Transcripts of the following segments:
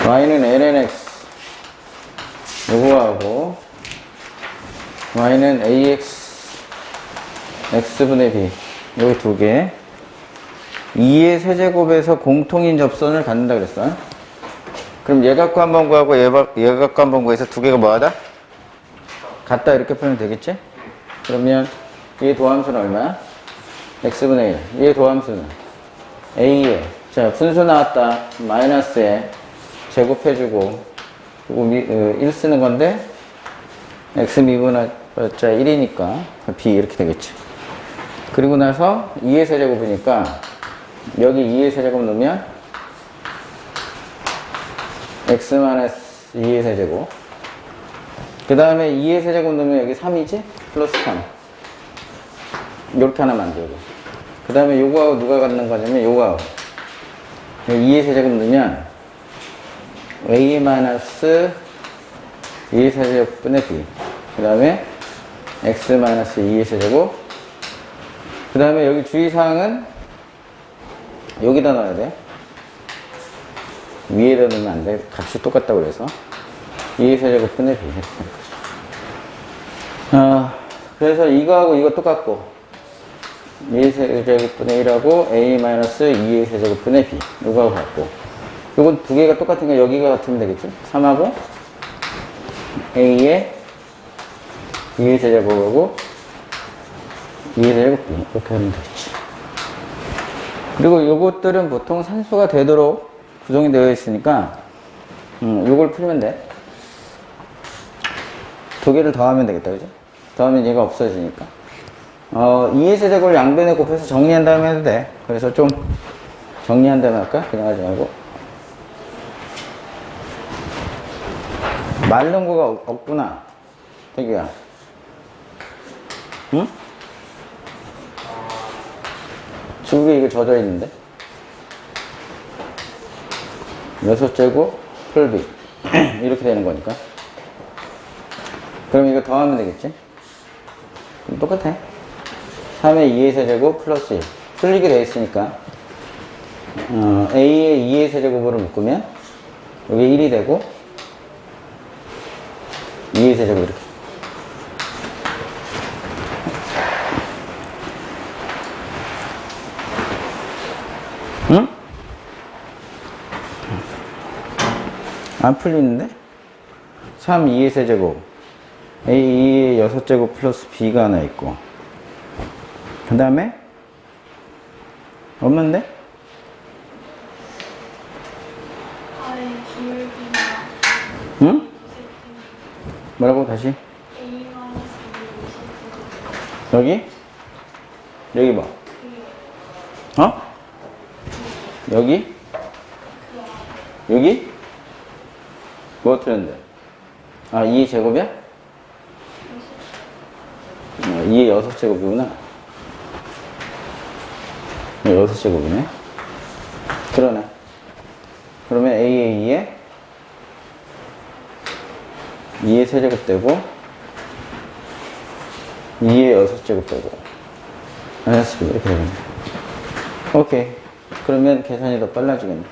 y는 ln x 요거하고 y는 ax x분의 b 여기 두 개 2의 세제곱에서 공통인 접선을 갖는다 그랬어. 그럼 얘 갖고 한번 구하고 얘 갖고 한번 구해서 두 개가 뭐하다? 같다 이렇게 풀면 되겠지? 그러면 얘 도함수는 얼마야? x분의 1 얘 도함수는 a에 자 분수 나왔다 마이너스에 제곱해주고 그리고 1 쓰는 건데 x 미분하자 1이니까 b 이렇게 되겠지. 그리고 나서 2의 세제곱이니까 여기 2의 세제곱 넣으면 x-2의 세제곱 그 다음에 2의 세제곱 넣으면 여기 3이지? 플러스 3 이렇게 하나 만들고 그 다음에 요거하고 누가 갖는 거냐면 요거하고 2의 세제곱 넣으면 a-2의 세제곱분의 b 그 다음에 x-2의 세제곱 그 다음에 여기 주의사항은 여기다 넣어야 돼. 위에다 넣으면 안 돼. 값이 똑같다고 그래서 2의 세제곱분의 b 그래서 이거하고 이거 똑같고 2의 세제곱분의 1하고 a-2의 세제곱분의 b 이거하고 같고 요건 두 개가 똑같으니까 여기가 같으면 되겠지? 3하고 a의 2의 세제곱하고 2의 세제곱 b 이렇게 하면 되겠지. 그리고 요것들은 보통 산수가 되도록 구성이 되어 있으니까 요걸 풀면 돼. 두 개를 더하면 되겠다 그죠? 더하면 얘가 없어지니까 2의 세제곱을 양변에 곱해서 정리한 다음에 해도 돼. 그래서 좀 정리한 다음에 할까? 그냥 하지 말고 마른 거가 없구나 대규야. 응? 지구에 이거 젖어 있는데 6제곱 풀비 이렇게 되는 거니까 그럼 이거 더하면 되겠지? 그럼 똑같아. 3의 2의 세제곱 플러스 1 풀리게 되어 있으니까 a의 2의 세제곱으로 묶으면 여기 1이 되고 2의 세제곱 이렇게 응? 안 풀리는데? 3, 2의 세제곱 a 2의 6제곱 플러스 b가 하나 있고 그 다음에 없는데? 응? 뭐라고 다시? 여기? 여기 뭐? 여기? 여기? 뭐 틀렸는데? 2의 제곱이야? 2의 6제곱이구나. 6제곱이네. 그러네. 그러면 a의 2의 세제곱 되고 2의 6제곱 되고 마이너스 b 이렇게 되겠네. 오케이. 그러면 계산이 더 빨라지겠네.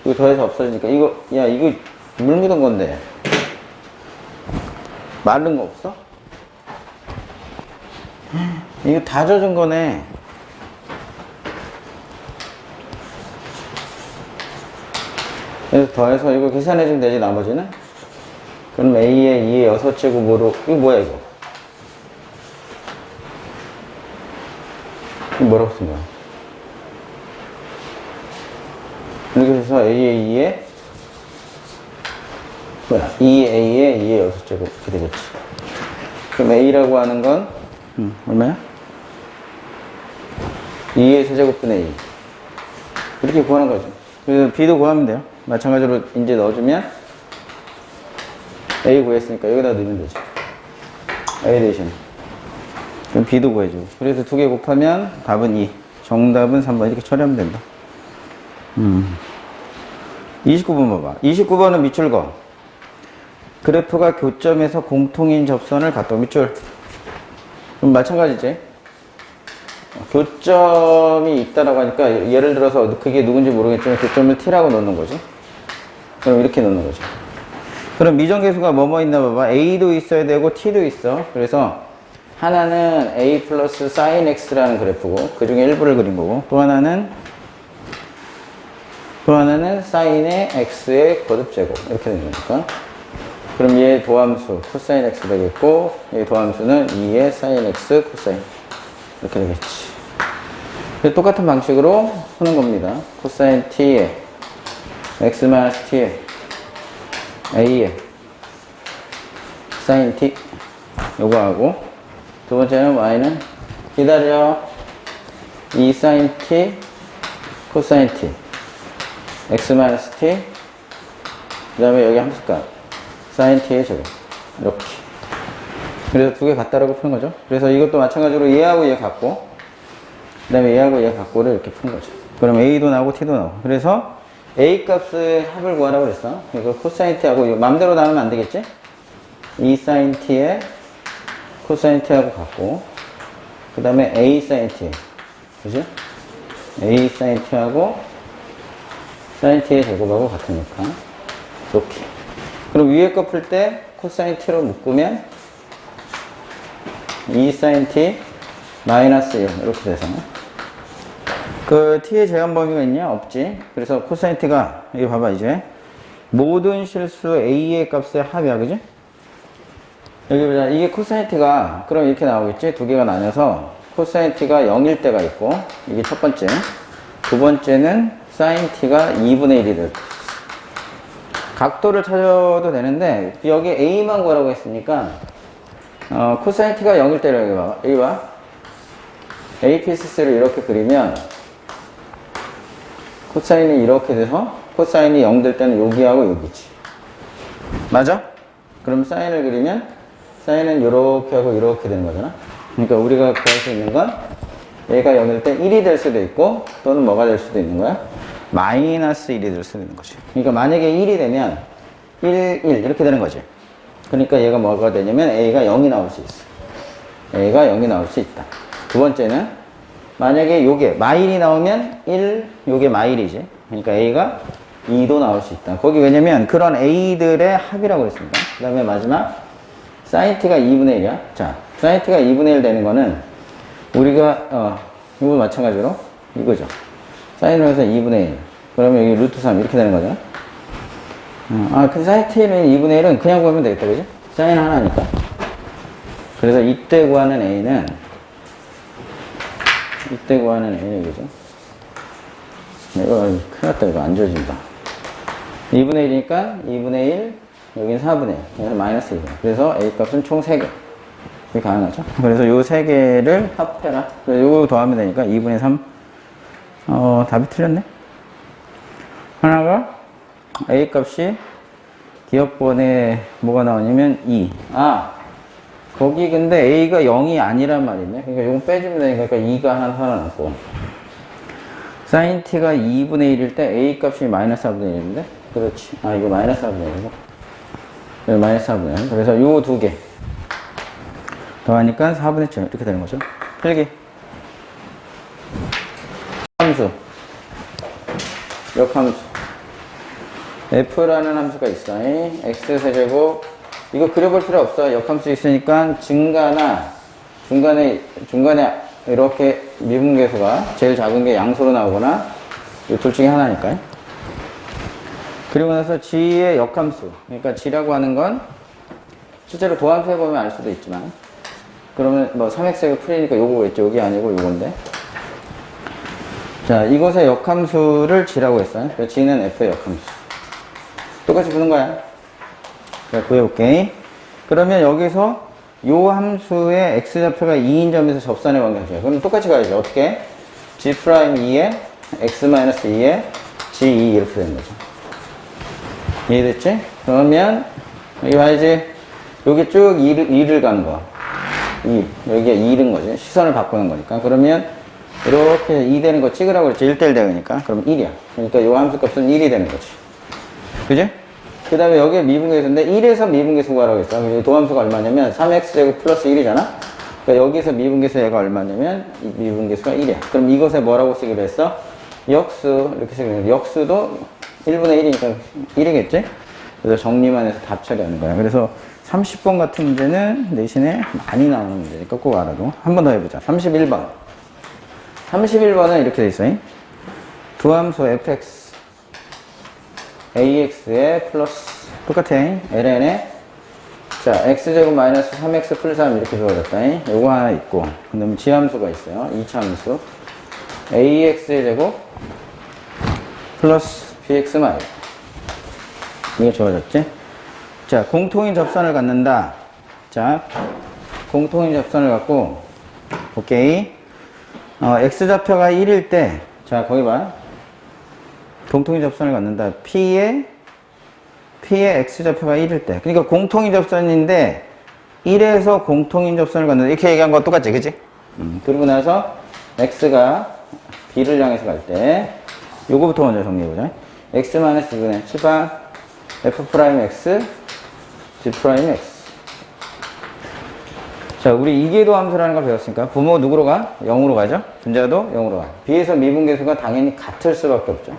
이거 더해서 없어지니까 이거 물 묻은 건데 마른 거 없어? 이거 다 젖은 거네. 그래서 더해서 이거 계산해주면 되지 나머지는? 그럼 a의 2의 6제곱으로 이거 뭐야 이거? 이거 뭐라고 쓴 거야? 이렇게 해서 a의 2a의 2의 6제곱 이렇게 되겠지. 그럼 a라고 하는 건 얼마야? 2의 세제곱분의 2 이렇게 구하는 거죠. 그래서 b도 구하면 돼요. 마찬가지로 이제 넣어주면 a 구했으니까 여기다 넣으면 되죠. a 대신 그럼 b도 구해주고 그래서 두 개 곱하면 답은 2 정답은 3번 이렇게 처리하면 된다. 29번 봐봐. 29번은 밑줄거. 그래프가 교점에서 공통인 접선을 갖다 밑줄. 그럼 마찬가지지. 교점이 있다라고 하니까 예를 들어서 그게 누군지 모르겠지만 교점을 T라고 넣는 거지. 그럼 이렇게 넣는 거죠. 그럼 미정계수가 뭐뭐 있나 봐봐. a도 있어야 되고 t도 있어. 그래서 하나는 a 플러스 sin x라는 그래프고 그 중에 일부를 그린 거고 또 하나는 sin의 x의 거듭제곱 이렇게 된 거니까 그럼 얘 도함수 코사인 x 되겠고 얘 도함수는 2의 sin x 코사인 이렇게 되겠지. 똑같은 방식으로 푸는 겁니다. 코사인 t에 x-t에 a에 sin t 요거 하고 두 번째는 y는 기다려 2 sin t 코사인 t x-t 그 다음에 여기 함수값 sin t의 제곱 이렇게 그래서 두 개 같다라고 푸는 거죠. 그래서 이것도 마찬가지로 얘하고 얘 같고 그 다음에 얘하고 얘 갖고를 이렇게 푼 거죠. 그럼 a도 나오고 t도 나오고 그래서 a 값의 합을 구하라고 그랬어. 이거 코사인 t하고 맘대로 나오면 안 되겠지? 2 sin t에 코사인 t하고 같고 그 다음에 a sin t 그지? a sin t하고 sin t의 제곱하고 같으니까 이렇게 그럼 위에 거 풀 때 코사인 t로 묶으면 2 sin t 마이너스 1 이렇게 돼서 그 t의 제한 범위가 있냐? 없지. 그래서 코사인 t가 여기 봐봐 이제 모든 실수 a의 값의 합이야 그지? 여기 보자. 이게 코사인 t가 그럼 이렇게 나오겠지? 두 개가 나뉘어서 코사인 t가 0일 때가 있고 이게 첫 번째 두 번째는 sin t가 2분의 1이 될 각도를 찾아도 되는데 여기 a만 구하라고 했으니까 코사인 t가 0일 때를 여기 봐봐. 여기 봐. APCC를 이렇게 그리면 코사인이 이렇게 돼서 코사인이 0 될 때는 여기하고 여기지. 맞아? 그럼 사인을 그리면 사인은 이렇게 하고 이렇게 되는 거잖아. 그러니까 우리가 구할 수 있는 건 얘가 0일 때 1이 될 수도 있고 또는 뭐가 될 수도 있는 거야? 마이너스 1이 될 수도 있는 거지. 그러니까 만약에 1이 되면 1, 1 이렇게 되는 거지. 그러니까 얘가 뭐가 되냐면 a가 0이 나올 수 있어. a가 0이 나올 수 있다. 두 번째는 만약에 요게 마일이 나오면 1, 요게 마일이지. 그러니까 a가 2도 나올 수 있다. 거기 왜냐면 그런 a들의 합이라고 그랬습니다. 그 다음에 마지막 sin t가 2분의 1이야. 자, sin t가 2분의 1 되는 거는 우리가 이거 마찬가지로 이거죠. sin으로 해서 2분의 1 그러면 여기 루트 3 이렇게 되는 거잖아. 그 sin t는 2분의 1은 그냥 구하면 되겠다 그지? sin 하나니까. 그래서 이때 구하는 a는 그죠? 이거 큰일 났다. 이거 안 지워진다. 2분의 1이니까 2분의 1, 여긴 4분의 1. 그래서 마이너스 1. 그래서 A 값은 총 3개. 이게 가능하죠? 그래서 요 3개를 합해라. 그래서 요거 더하면 되니까 2분의 3. 답이 틀렸네? 하나가 A 값이 기억번에 뭐가 나오냐면 2. 거기 근데 a가 0이 아니란 말이네. 그러니까 이거 빼주면 되니까 2가 하나 살아남고 sin t가 2분의 1일 때 a 값이 마이너스 4분의 1인데 그렇지. 이거 마이너스 4분의 1이고 여기 마이너스 4분의 1. 그래서 요 두 개 더하니까 4분의 7 이렇게 되는 거죠. 필기 함수 역함수 f라는 함수가 있어. x세제곱 이거 그려볼 필요 없어. 역함수 있으니까 증가나 중간에 이렇게 미분계수가 제일 작은 게 양수로 나오거나 이 둘 중에 하나니까요. 그리고 나서 g의 역함수. 그러니까 g라고 하는 건 실제로 도함수 해보면 알 수도 있지만 그러면 뭐 3x가 풀리니까 요거겠죠. 요게 아니고 요건데. 자, 이것의 역함수를 g라고 했어요. 그래서 g는 f의 역함수. 똑같이 푸는 거야. 자, 구해볼게. 그러면 여기서 요 함수의 x좌표가 2인 점에서 접선의 관계죠. 그럼 똑같이 가야죠. 어떻게? g'2에 x-2에 g2 이렇게 되는 거죠. 이해됐지? 그러면 여기 봐야지. 여기 쭉 2를 가는 거야. 2. 여기가 2인 거지. 시선을 바꾸는 거니까. 그러면 이렇게 2 되는 거 찍으라고 그랬지. 1대1 되니까. 그럼 1이야. 그러니까 요 함수 값은 1이 되는 거지. 그지? 그 다음에 여기에 미분계수인데 1에서 미분계수 구하라고 했어. 도함수가 얼마냐면 3x제곱 플러스 1이잖아. 그러니까 여기서 미분계수 얘가 얼마냐면 미분계수가 1이야. 그럼 이것에 뭐라고 쓰기로 했어? 역수 이렇게 쓰기로 했어. 역수도 1분의 1이니까 1이겠지? 그래서 정리만 해서 답 처리하는 거야. 그래서 30번 같은 문제는 대신에 많이 나오는 문제니까 꼭 알아도. 한 번 더 해보자. 31번. 31번은 이렇게 돼 있어. 두 함수 fx, ax에 플러스, 똑같아. ln에, 자, x제곱 마이너스 3x 플러스 3 이렇게 주어졌다. 요거 하나 있고, 그 다음에 지함수가 있어요. 2차 함수. ax의 제곱, 플러스 bx 마이너스. 이게 주어졌지? 자, 공통인 접선을 갖는다. 자, 공통인 접선을 갖고, 오케이. x좌표가 1일 때, 자, 거기 봐. 공통인 접선을 갖는다. P의 x좌표가 1일 때. 그러니까 공통인 접선인데, 1에서 공통인 접선을 갖는다. 이렇게 얘기한 거 똑같지, 그치? 그리고 나서, x가 b를 향해서 갈 때, 요거부터 먼저 정리해보자. x-2분의 7번, f'x, g'x. 자, 우리 이계도 함수라는 걸 배웠으니까 부모 누구로 가? 0으로 가죠? 분자도 0으로 가. b에서 미분계수가 당연히 같을 수밖에 없죠.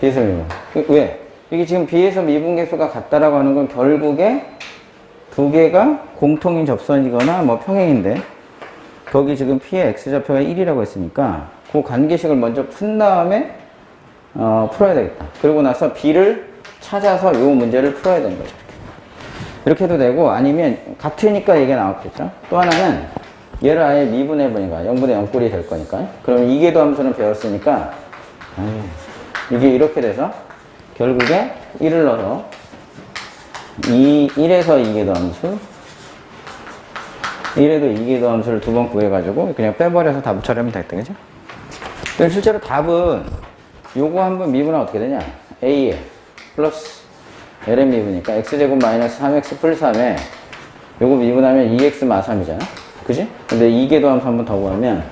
b에서 미분. 왜? 이게 지금 b에서 미분계수가 같다라고 하는 건 결국에 두 개가 공통인 접선이거나 뭐 평행인데 거기 지금 p의 x좌표가 1이라고 했으니까 그 관계식을 먼저 푼 다음에 풀어야 되겠다. 그러고 나서 b를 찾아서 이 문제를 풀어야 되는 거죠. 이렇게 해도 되고 아니면 같으니까 얘기가 나왔겠죠. 또 하나는 얘를 아예 미분해보니까 0분의 0꼴이 될 거니까 그럼 이계도 함수는 배웠으니까 이게 이렇게 돼서 결국에 1을 넣어서 1에서 이계도 함수 1에도 이계도 함수를 두 번 구해가지고 그냥 빼버려서 답을 처리하면 되겠다. 그죠? 그럼 실제로 답은 요거 한번 미분하면 어떻게 되냐? a에 플러스 ln 미분이니까 x제곱 마이너스 3x 플러스 3에 요거 미분하면 2x 마 3이잖아. 그지? 근데 이계도 함수 한 번 더 구하면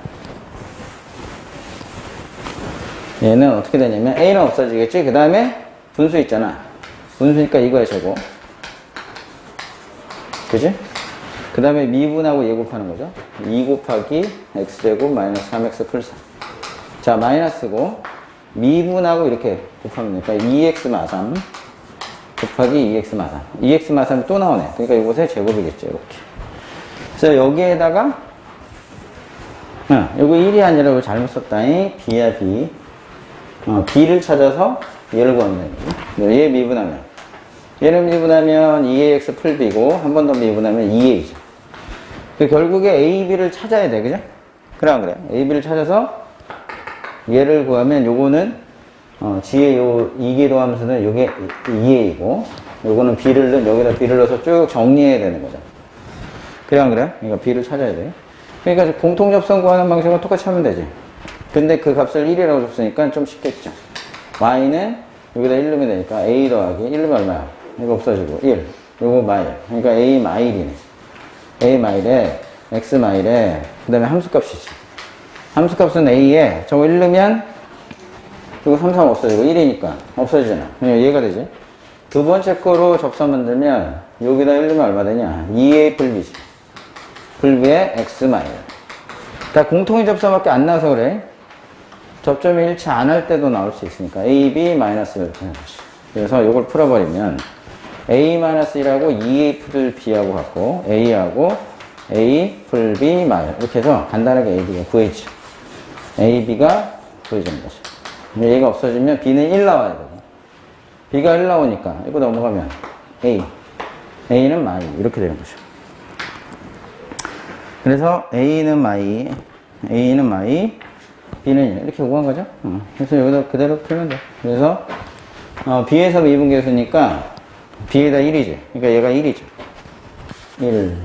얘는 어떻게 되냐면 a는 없어지겠지? 그 다음에 분수 있잖아. 분수니까 이거의 제곱. 그지? 그 다음에 미분하고 얘 곱하는 거죠. 2 곱하기 x제곱 마이너스 3x 플러스 3. 자, 마이너스고 미분하고 이렇게 곱하면 되니까 2x 마 3 곱하기 2x 마 3. 2x 마 3이 또 나오네. 그러니까 이곳의 제곱이겠죠. 이렇게. 그래서 여기에다가 요거 1이 아니라 이거 잘못 썼다. b야 b. b를 찾아서 얘를 구하면 되는 얘 미분하면 얘를 미분하면 2ax 풀 b고 한 번 더 미분하면 2a죠. 결국에 a, b를 찾아야 돼. 그죠? 그래 안 그래? a, b를 찾아서 얘를 구하면 요거는 g의 요 이계도 함수는 요게 2a이고 요거는 b를 여기다 b를 넣어서 쭉 정리해야 되는 거죠. 그래 안 그래? 그러니까 b를 찾아야 돼. 그러니까 공통접선 구하는 방식은 똑같이 하면 되지. 근데 그 값을 1이라고 줬으니까 좀 쉽겠죠. y는 여기다 1 넣으면 되니까 a 더하기 1 넣으면 얼마야? 이거 없어지고 1 요거 마일. 그러니까 a 마일이네. a 마일에 x 마일에 그 다음에 함수값이지. 함수값은 a에 저거 1 넣으면 이거 3, 3 없어지고 1이니까 없어지잖아. 그냥 얘가 되지. 두 번째 거로 접선 만들면 여기다 1 넣으면 얼마 되냐? 2a 풀b지. 풀b의 x 마일. 다 공통인 접선밖에 안 나와서 그래. 접점이 일치 안 할 때도 나올 수 있으니까 ab 마이너스 이렇게 하는 거지. 그래서 이걸 풀어버리면 a-1하고 2a 풀 b하고 같고 a하고 a 풀 b 마일 이렇게 해서 간단하게 ab가 구해지죠. ab가 구해지는 거죠. 얘가 없어지면 b는 1 나와야 되고 b가 1 나오니까 이거 넘어가면 a는 마이 이렇게 되는 거죠. 그래서 a는 마이 b는 1 이렇게 구한 거죠. 그래서 여기다 그대로 풀면 돼. 그래서 b에서 미분계수니까 b에다 1이지. 그러니까 얘가 1이죠. 1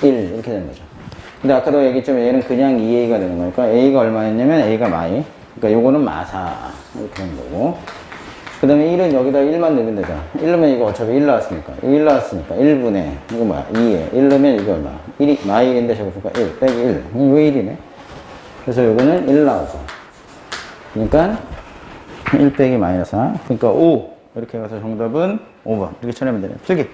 이렇게 되는 거죠. 근데 아까도 얘기했지만 얘는 그냥 2a가 되는 거니까 a가 얼마였냐면 a가 마이. 그러니까 요거는 마사 이렇게 되는 거고. 그 다음에 1은 여기다 1만 넣으면 되잖아. 1 넣으면 이거 어차피 1 나왔으니까. 1 나왔으니까 1분의 이거 뭐야? 2에 1 넣으면 이게 얼마? 1이 마일인데 저거 보니까 1 빼기 1. 이거 1이네. 그래서 요거는 1 나오고. 그러니까 1 빼기 마이너스 4. 그러니까 5. 이렇게 가서 정답은 5번. 이렇게 쳐내면 되네. 필기.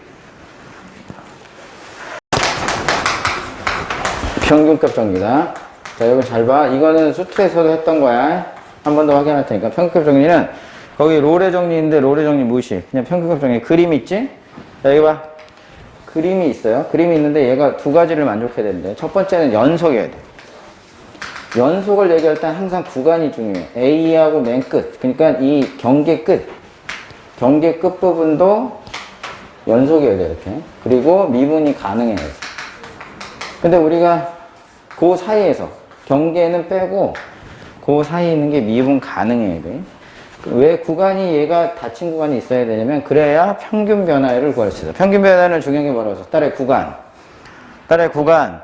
평균값 정리다. 자, 여러분 잘 봐. 이거는 수트에서도 했던 거야. 한 번 더 확인할 테니까. 평균값 정리는 거기 롤의 정리인데 롤의 정리 무시. 그냥 평균값 정리. 그림 있지? 자, 여기 봐. 그림이 있어요. 그림이 있는데 얘가 두 가지를 만족해야 되는데 첫 번째는 연속이어야 돼. 연속을 얘기할 때 항상 구간이 중요해. A하고 맨 끝. 그러니까 이 경계 끝. 경계 끝 부분도 연속이어야 돼, 이렇게. 그리고 미분이 가능해야지. 근데 우리가 그 사이에서 경계는 빼고 그 사이에 있는 게 미분 가능해야 돼. 왜 구간이 얘가 닫힌 구간이 있어야 되냐면 그래야 평균 변화를 구할 수 있어. 평균 변화는 중요한 게 뭐라고 했어? 딸의 구간. 딸의 구간.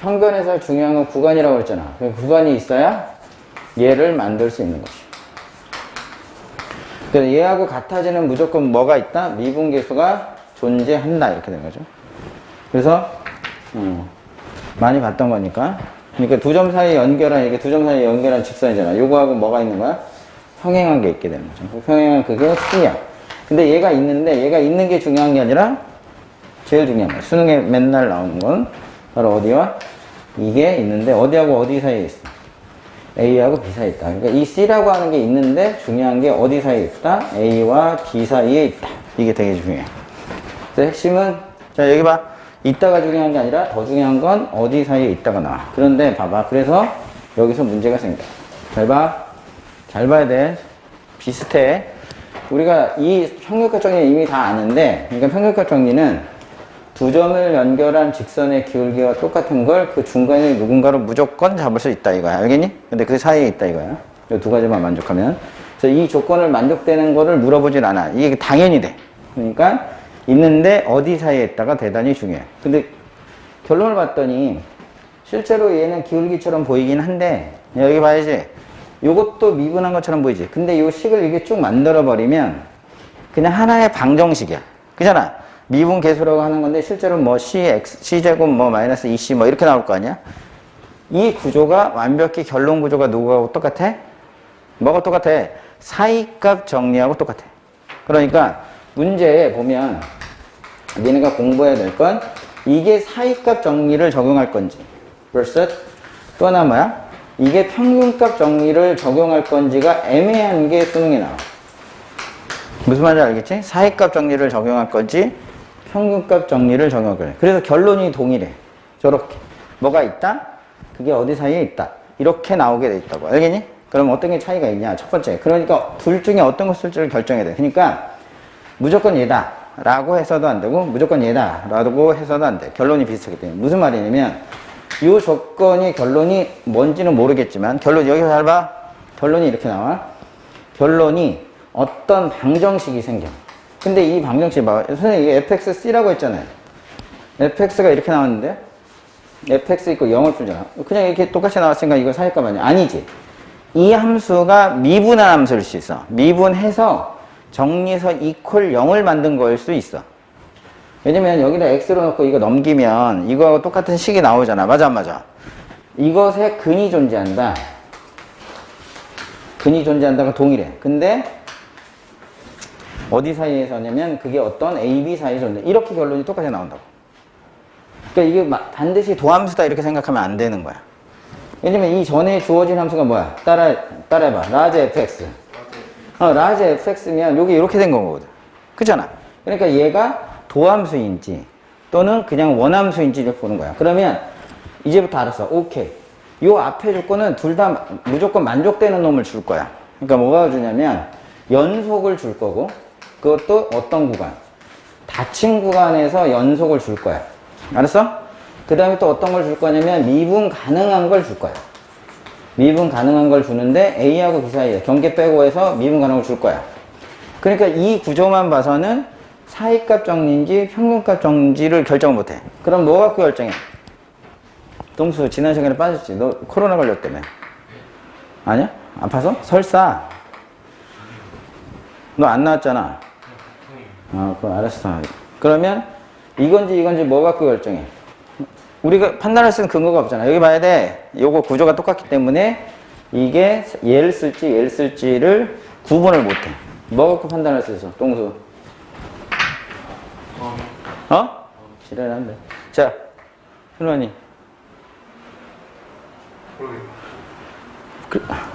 평균에서 중요한 건 구간이라고 했잖아. 구간이 있어야 얘를 만들 수 있는 것이. 그래서 얘하고 같아지는 무조건 뭐가 있다? 미분계수가 존재한다. 이렇게 된 거죠. 그래서 많이 봤던 거니까. 그러니까 두 점 사이 연결한, 이게 두 점 사이 연결한 직선이잖아. 요거하고 뭐가 있는 거야? 평행한 게 있게 되는 거죠. 평행한 그게 C야. 근데 얘가 있는데 얘가 있는 게 중요한 게 아니라 제일 중요한 거야. 수능에 맨날 나오는 건 바로 어디와 이게 있는데 어디하고 어디 사이에 있어? A하고 B 사이에 있다. 그러니까 이 C라고 하는 게 있는데 중요한 게 어디 사이에 있다? A와 B 사이에 있다. 이게 되게 중요해. 그래서 핵심은 자 여기 봐. 있다가 중요한 게 아니라 더 중요한 건 어디 사이에 있다가 나와. 그런데 봐봐. 그래서 여기서 문제가 생겨. 잘 봐. 잘 봐야 돼. 비슷해. 우리가 이 평균값 정리 이미 다 아는데, 그러니까 평균값 정리는 두 점을 연결한 직선의 기울기와 똑같은 걸 그 중간에 누군가로 무조건 잡을 수 있다 이거야. 알겠니? 근데 그 사이에 있다 이거야. 이 두 가지만 만족하면. 그래서 이 조건을 만족되는 거를 물어보진 않아. 이게 당연히 돼. 그러니까 있는데 어디 사이에 있다가 대단히 중요해. 근데 결론을 봤더니 실제로 얘는 기울기처럼 보이긴 한데 여기 봐야지. 요것도 미분한 것처럼 보이지. 근데 요 식을 이게 쭉 만들어버리면 그냥 하나의 방정식이야. 그잖아. 미분 계수라고 하는 건데 실제로 뭐 C제곱 뭐 마이너스 2C 뭐 이렇게 나올 거 아니야? 이 구조가 완벽히 결론 구조가 누구하고 똑같아? 뭐가 똑같아? 사이값 정리하고 똑같아. 그러니까 문제에 보면 니네가 공부해야 될 건 이게 사이값 정리를 적용할 건지 versus 또 하나 뭐야? 이게 평균값 정리를 적용할 건지가 애매한 게 수능에 나와. 무슨 말인지 알겠지? 사이값 정리를 적용할 건지 평균값 정리를 적용할 건지. 그래서 결론이 동일해. 저렇게. 뭐가 있다? 그게 어디 사이에 있다. 이렇게 나오게 돼 있다고. 알겠니? 그럼 어떤 게 차이가 있냐? 첫 번째. 그러니까 둘 중에 어떤 걸 쓸지를 결정해야 돼. 그러니까 무조건 얘다 라고 해서도 안 되고 무조건 얘다 라고 해서도 안 돼. 결론이 비슷하기 때문에. 무슨 말이냐면 이 조건이 결론이 뭔지는 모르겠지만 결론 여기서 잘 봐. 결론이 이렇게 나와. 결론이 어떤 방정식이 생겨. 근데 이 방정식 봐. 선생님 이게 fxc라고 했잖아요. fx가 이렇게 나왔는데 fx 있고 0을 풀잖아. 그냥 이렇게 똑같이 나왔으니까 이거 사이값 아니야? 아니지. 이 함수가 미분한 함수일 수 있어. 미분해서 정리해서 이퀄 0을 만든 거일 수 있어. 왜냐면 여기다 x로 넣고 이거 넘기면 이거하고 똑같은 식이 나오잖아. 맞아 안 맞아? 이것에 근이 존재한다. 근이 존재한다가 동일해. 근데 어디 사이에서냐면 그게 어떤 A, B 사이에 존재. 이렇게 결론이 똑같이 나온다고. 그러니까 이게 반드시 도함수다 이렇게 생각하면 안 되는 거야. 왜냐면 이 전에 주어진 함수가 뭐야? 따라해봐. 라지 fx. 라지 fx면 여기 이렇게 된 거거든. 그렇잖아. 그러니까 얘가 도함수인지 또는 그냥 원함수인지를 보는 거야. 그러면 이제부터 알았어. 오케이. 요 앞에 조건은 둘 다 무조건 만족되는 놈을 줄 거야. 그러니까 뭐가 주냐면 연속을 줄 거고 그것도 어떤 구간? 닫힌 구간에서 연속을 줄 거야. 알았어? 그 다음에 또 어떤 걸 줄 거냐면 미분 가능한 걸 줄 거야. 미분 가능한 걸 주는데 A하고 B 사이에 경계 빼고 해서 미분 가능한 걸 줄 거야. 그러니까 이 구조만 봐서는 사이값 정리인지 평균값 정리를 결정 못해. 그럼 뭐 갖고 결정해? 동수 지난 시간에 빠졌지. 너 코로나 걸렸다며. 아니야? 아파서? 설사. 너 안 나왔잖아. 그럼 알았어. 그러면 이건지 뭐 갖고 결정해? 우리가 판단할 수 있는 근거가 없잖아. 여기 봐야 돼. 요거 구조가 똑같기 때문에 이게 얘를 쓸지를 구분을 못해. 뭐 갖고 판단할 수 있어? 동수. 지랄한데. 자, 현원이.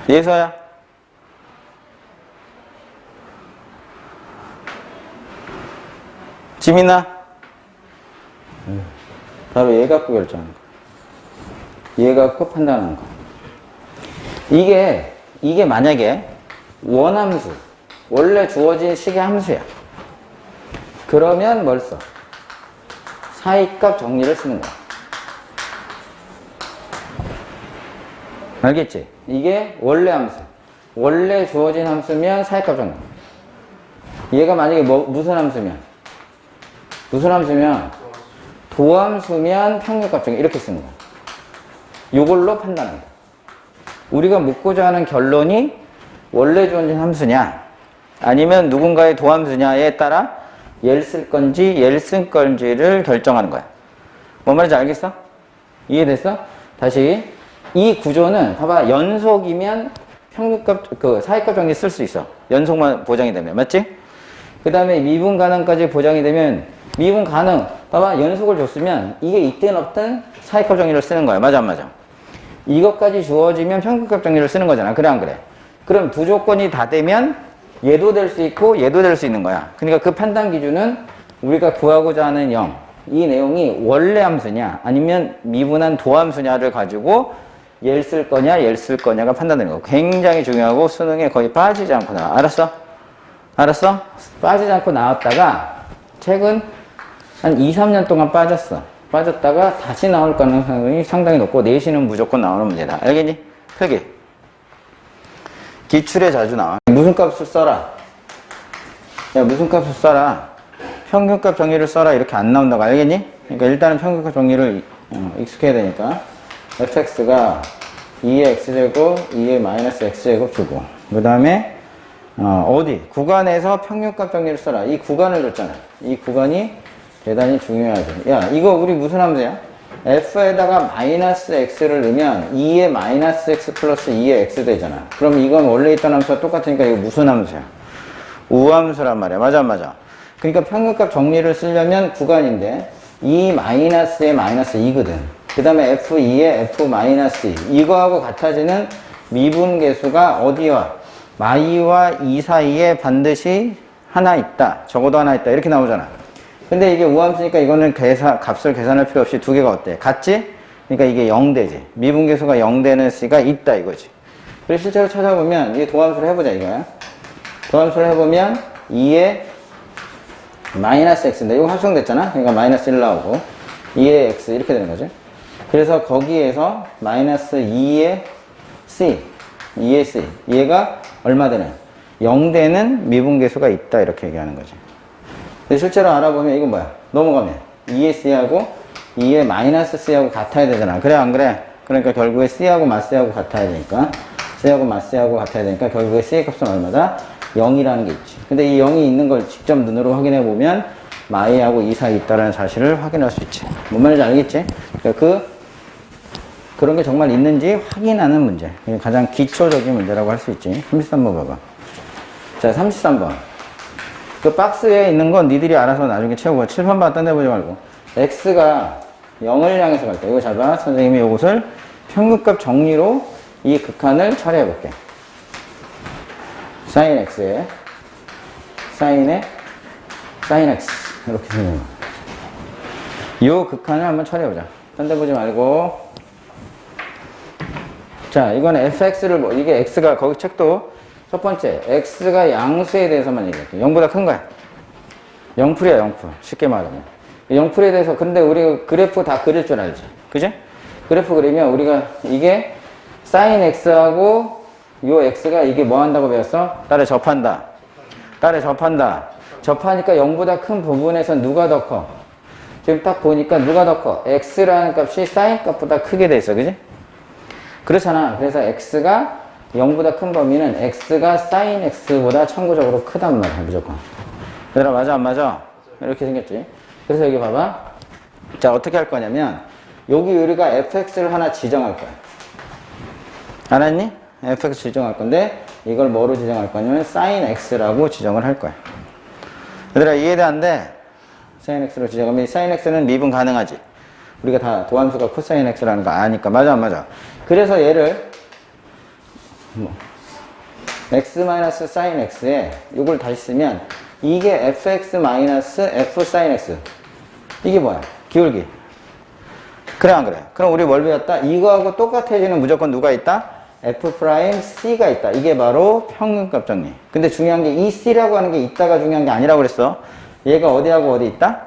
예서야. 지민아? 바로 얘 갖고 결정하는 거. 얘 갖고 판단하는 거. 이게 만약에 원함수, 원래 주어진 식의 함수야. 그러면 뭘 써? 사이값 정리를 쓰는 거야. 알겠지? 이게 원래 함수. 원래 주어진 함수면 사이값 정리. 얘가 만약에 무슨 함수면? 무슨 함수면? 도함수면 평균값 정리. 이렇게 쓰는 거야. 이걸로 판단한다. 우리가 묻고자 하는 결론이 원래 주어진 함수냐, 아니면 누군가의 도함수냐에 따라 얘를 쓸 건지 얘를 쓸 건지를 결정하는 거야. 뭔 말인지 알겠어? 이해됐어? 다시. 이 구조는 봐봐, 연속이면 평균값, 사이값 정리 쓸 수 있어. 연속만 보장이 되면. 맞지? 그 다음에 미분 가능까지 보장이 되면 미분 가능. 봐봐, 연속을 줬으면 이게 있든 없든 사이값 정리를 쓰는 거야. 맞아 안 맞아? 이것까지 주어지면 평균값 정리를 쓰는 거잖아. 그래 안 그래? 그럼 두 조건이 다 되면 얘도 될 수 있고 얘도 될 수 있는 거야. 그러니까 그 판단 기준은 우리가 구하고자 하는 0, 이 내용이 원래 함수냐 아니면 미분한 도함수냐를 가지고 얘를 쓸 거냐 얘를 쓸 거냐가 판단되는 거. 굉장히 중요하고 수능에 거의 빠지지 않고 나와. 알았어? 알았어? 빠지지 않고 나왔다가 최근 한 2, 3년 동안 빠졌다가 다시 나올 가능성이 상당히 높고 내신은 무조건 나오는 문제다. 알겠니? 표기. 기출에 자주 나와. 무슨 값을 써라. 야, 무슨 값을 써라. 평균값 정리를 써라. 이렇게 안 나온다고. 알겠니? 그러니까 일단은 평균값 정리를 익숙해야 되니까. fx가 2의 x제곱, 2의 마이너스 x제곱 주고. 그 다음에 어디? 구간에서 평균값 정리를 써라. 이 구간을 줬잖아. 이 구간이 대단히 중요하죠. 야, 이거 우리 무슨 함수야? f에다가 마이너스 x를 넣으면 2의 마이너스 x 플러스 2의 x 되잖아. 그럼 이건 원래 있던 함수와 똑같으니까 이거 무슨 함수야? 우함수란 말이야. 맞아 안 맞아? 그러니까 평균값 정리를 쓰려면 구간인데 2 마이너스의 마이너스 2거든. 그 다음에 f2의 f 마이너스 2. 이거하고 같아지는 미분계수가 어디와? 마이와 2 사이에 반드시 하나 있다. 적어도 하나 있다. 이렇게 나오잖아. 근데 이게 우함수니까 이거는 값을 계산할 필요 없이 두 개가 어때? 같지? 그러니까 이게 0되지. 미분계수가 0되는 C가 있다 이거지. 그리고 실제로 찾아보면 이게 도함수를 해보자 이거야. 도함수를 해보면 2의 마이너스 x인데 이거 합성됐잖아. 그러니까 마이너스 1 나오고 2의 x 이렇게 되는 거지. 그래서 거기에서 마이너스 2의 c 2의 c 얘가 얼마 되는? 0 되는 미분계수가 있다 이렇게 얘기하는 거지. 근데 실제로 알아보면 이건 뭐야? 넘어가면 2의 c하고 2의 마이너스 c하고 같아야 되잖아. 그래 안 그래? 그러니까 결국에 c하고 마스하고 같아야 되니까 c하고 마스하고 같아야 되니까 결국에 c의 값은 얼마다? 0이라는 게 있지. 근데 이 0이 있는 걸 직접 눈으로 확인해 보면 마이하고 2 사이 있다는 사실을 확인할 수 있지. 뭔 말인지 알겠지? 그러니까 그런 게 정말 있는지 확인하는 문제. 가장 기초적인 문제라고 할 수 있지. 33번 봐봐. 자, 33번. 그 박스에 있는 건 니들이 알아서 나중에 채우고 7번만 딴 데 보지 말고 x가 0을 향해서 갈 때 이거 잡아. 선생님이 이것을 평균값 정리로 이 극한을 처리해 볼게. sin x에 sin x 이렇게 되는 거. 이 극한을 한번 처리해 보자. 딴 데 보지 말고. 자, 이거는 fx를 이게 x가 거기 책도 첫 번째 x가 양수에 대해서만 얘기할게. 0보다 큰 거야. 0풀이야 0풀. 쉽게 말하면 0풀에 대해서. 근데 우리가 그래프 다 그릴 줄 알지, 그지? 그래프 그리면 우리가 이게 sin x하고 요 x가 이게 뭐 한다고 배웠어? 딸에 접한다. 딸에 접한다. 접하니까 0보다 큰 부분에서 누가 더 커? 지금 딱 보니까 누가 더 커? x라는 값이 sin 값보다 크게 돼 있어, 그지? 그렇잖아. 그래서 x가 0보다 큰 범위는 x가 sin x보다 참고적으로 크단 말이야, 무조건. 얘들아, 맞아 안 맞아? 이렇게 생겼지. 그래서 여기 봐봐. 자, 어떻게 할 거냐면 여기 우리가 fx를 하나 지정할 거야. 알았니? fx 지정할 건데 이걸 뭐로 지정할 거냐면 sin x라고 지정을 할 거야. 얘들아, 이해돼 안 돼? sin x로 지정하면 sin x는 미분 가능하지. 우리가 다 도함수가 코사인 x라는 거 아니까. 맞아 안 맞아? 그래서 얘를 x 마이너스 sin x에 요걸 다시 쓰면 이게 fx 마이너스 f sin x. 이게 뭐야? 기울기. 그래 안 그래? 그럼 우리 뭘 배웠다? 이거하고 똑같아지는 무조건 누가 있다? f'c가 있다. 이게 바로 평균값 정리. 근데 중요한 게 이 c라고 하는 게 있다가 중요한 게 아니라고 그랬어. 얘가 어디하고 어디 있다?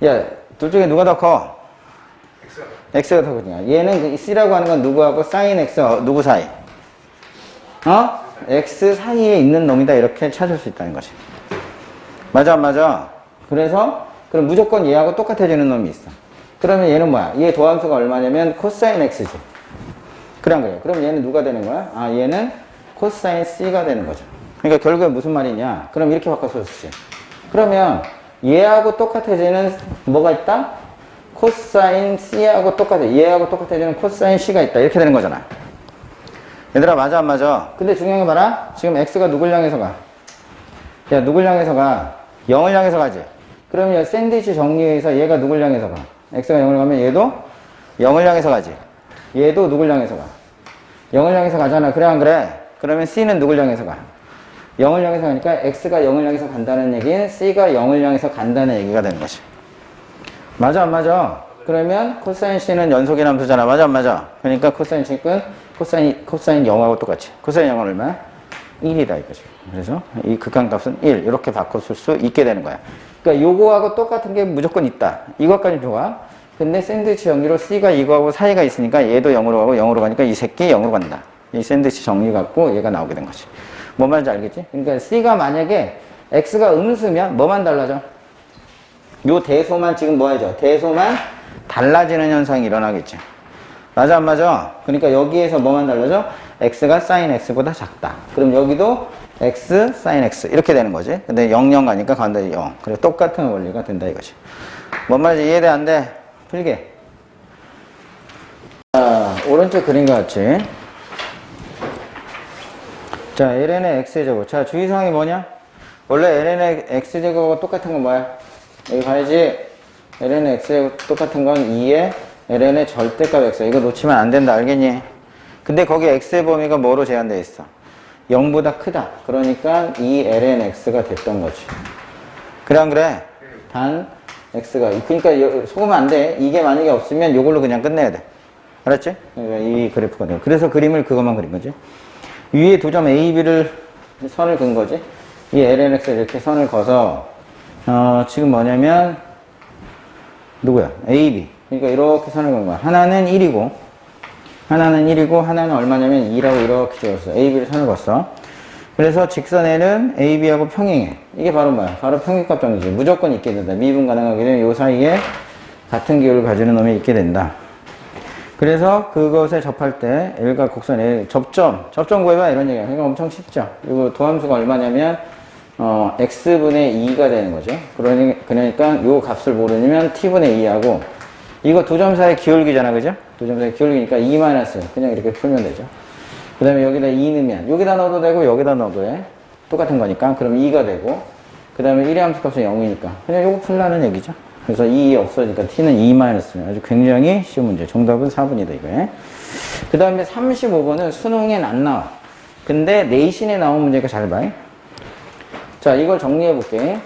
야, 둘 중에 누가 더 커? x가 더 크냐? 얘는 c라고 하는 건 누구하고 sin x 누구 사이? x 사이에 있는 놈이다. 이렇게 찾을 수 있다는 거지. 맞아 안 맞아? 그래서 그럼 무조건 얘하고 똑같아지는 놈이 있어. 그러면 얘는 뭐야? 얘 도함수가 얼마냐면 코사인 x지. 그래 안 그래? 그럼 얘는 누가 되는 거야? 아, 얘는 코사인 c가 되는 거죠. 그러니까 결국에 무슨 말이냐? 그럼 이렇게 바꿔서 쓰지. 그러면 얘하고 똑같아지는 뭐가 있다? 코사인 c하고 똑같아. 얘하고 똑같아지는 코사인 c가 있다. 이렇게 되는 거잖아. 얘들아, 맞아 안 맞아? 근데 중요한 거 봐라. 지금 x가 누굴 향해서 가? 야, 누굴 향해서 가? 0을 향해서 가지. 그러면 샌드위치 정리에서 얘가 누굴 향해서 가? x가 0을 가면 얘도 0을 향해서 가지. 얘도 누굴 향해서 가? 0을 향해서 가잖아. 그래 안 그래? 그러면 c는 누굴 향해서 가? 0을 향해서 가니까 x가 0을 향해서 간다는 얘기는 c가 0을 향해서 간다는 얘기가 되는 거지. 맞아 안 맞아? 그러면 코사인 c는 연속의 함수잖아. 맞아 안 맞아? 그러니까 코사인 c는 코사인 0하고 똑같이. 코사인 0은 얼마야? 1이다 이거지. 그래서 이 극한값은 1 이렇게 바꿔 쓸 수 있게 되는 거야. 그러니까 요거하고 똑같은 게 무조건 있다. 이것까지 좋아. 근데 샌드위치 정리로 c가 이거하고 사이가 있으니까 얘도 0으로 가고 0으로 가니까 이 새끼 0으로 간다. 이 샌드위치 정리 갖고 얘가 나오게 된 거지. 뭔 말인지 알겠지? 그러니까 c가 만약에 x가 음수면 뭐만 달라져? 요 대소만 지금 뭐 해줘? 대소만 달라지는 현상이 일어나겠지. 맞아 안 맞아? 그러니까 여기에서 뭐만 달라져? x가 sin x보다 작다. 그럼 여기도 x sin x 이렇게 되는 거지. 근데 0, 0 가니까 간다 0. 그래 똑같은 원리가 된다 이거지. 뭔 말인지 이해돼 안 돼? 풀게. 자, 오른쪽 그림 같이. 자, ln의 x제곱. 자, 주의사항이 뭐냐? 원래 ln의 x제곱하고 똑같은 건 뭐야? 여기 봐야지. ln의 x제곱 똑같은 건 2의 ln의 절대값 x. 이거 놓치면 안 된다. 알겠니? 근데 거기 x의 범위가 뭐로 제한되어 있어? 0보다 크다. 그러니까 이 ln x가 됐던 거지. 그래 안 그래? 단 x가. 그러니까 속으면 안 돼. 이게 만약에 없으면 이걸로 그냥 끝내야 돼. 알았지? 그러니까 이 그래프가 돼. 그래서 그림을 그것만 그린 거지. 위에 두 점 A, B를 선을 그은 거지. 이 ln x 이렇게 선을 그어서 지금 뭐냐면 누구야? A, B. 그러니까 이렇게 선을 그은 거야. 하나는 1이고 하나는 얼마냐면 2라고 이렇게 찍었어. A, B를 선을 그었어. 그래서 직선에는 A, B하고 평행해. 이게 바로 뭐야? 바로 평균값 정리지. 무조건 있게 된다. 미분 가능하게 되면 이 사이에 같은 기울을 가지는 놈이 있게 된다. 그래서 그것에 접할 때 L과 곡선 L 접점 구해봐 이런 얘기야. 그러니까 엄청 쉽죠. 이거 도함수가 얼마냐면 x분의 2가 되는 거죠. 그러니까 요 값을 모르면 t분의 2하고 이거 두 점 사이 기울기잖아, 그죠? 두 점 사이 기울기니까 2 마이너스 그냥 이렇게 풀면 되죠. 그 다음에 여기다 2 넣으면 여기다 넣어도 되고 여기다 넣어도 돼. 똑같은 거니까 그럼 2가 되고 그 다음에 1의 함수값은 0이니까 그냥 요거 풀라는 얘기죠. 그래서 2 없어지니까 t는 2 마이너스면 아주 굉장히 쉬운 문제. 정답은 4번이다 이거에. 그 다음에 35번은 수능엔 안 나와. 근데 내신에 나온 문제가 잘 봐. 자, 이걸 정리해 볼게.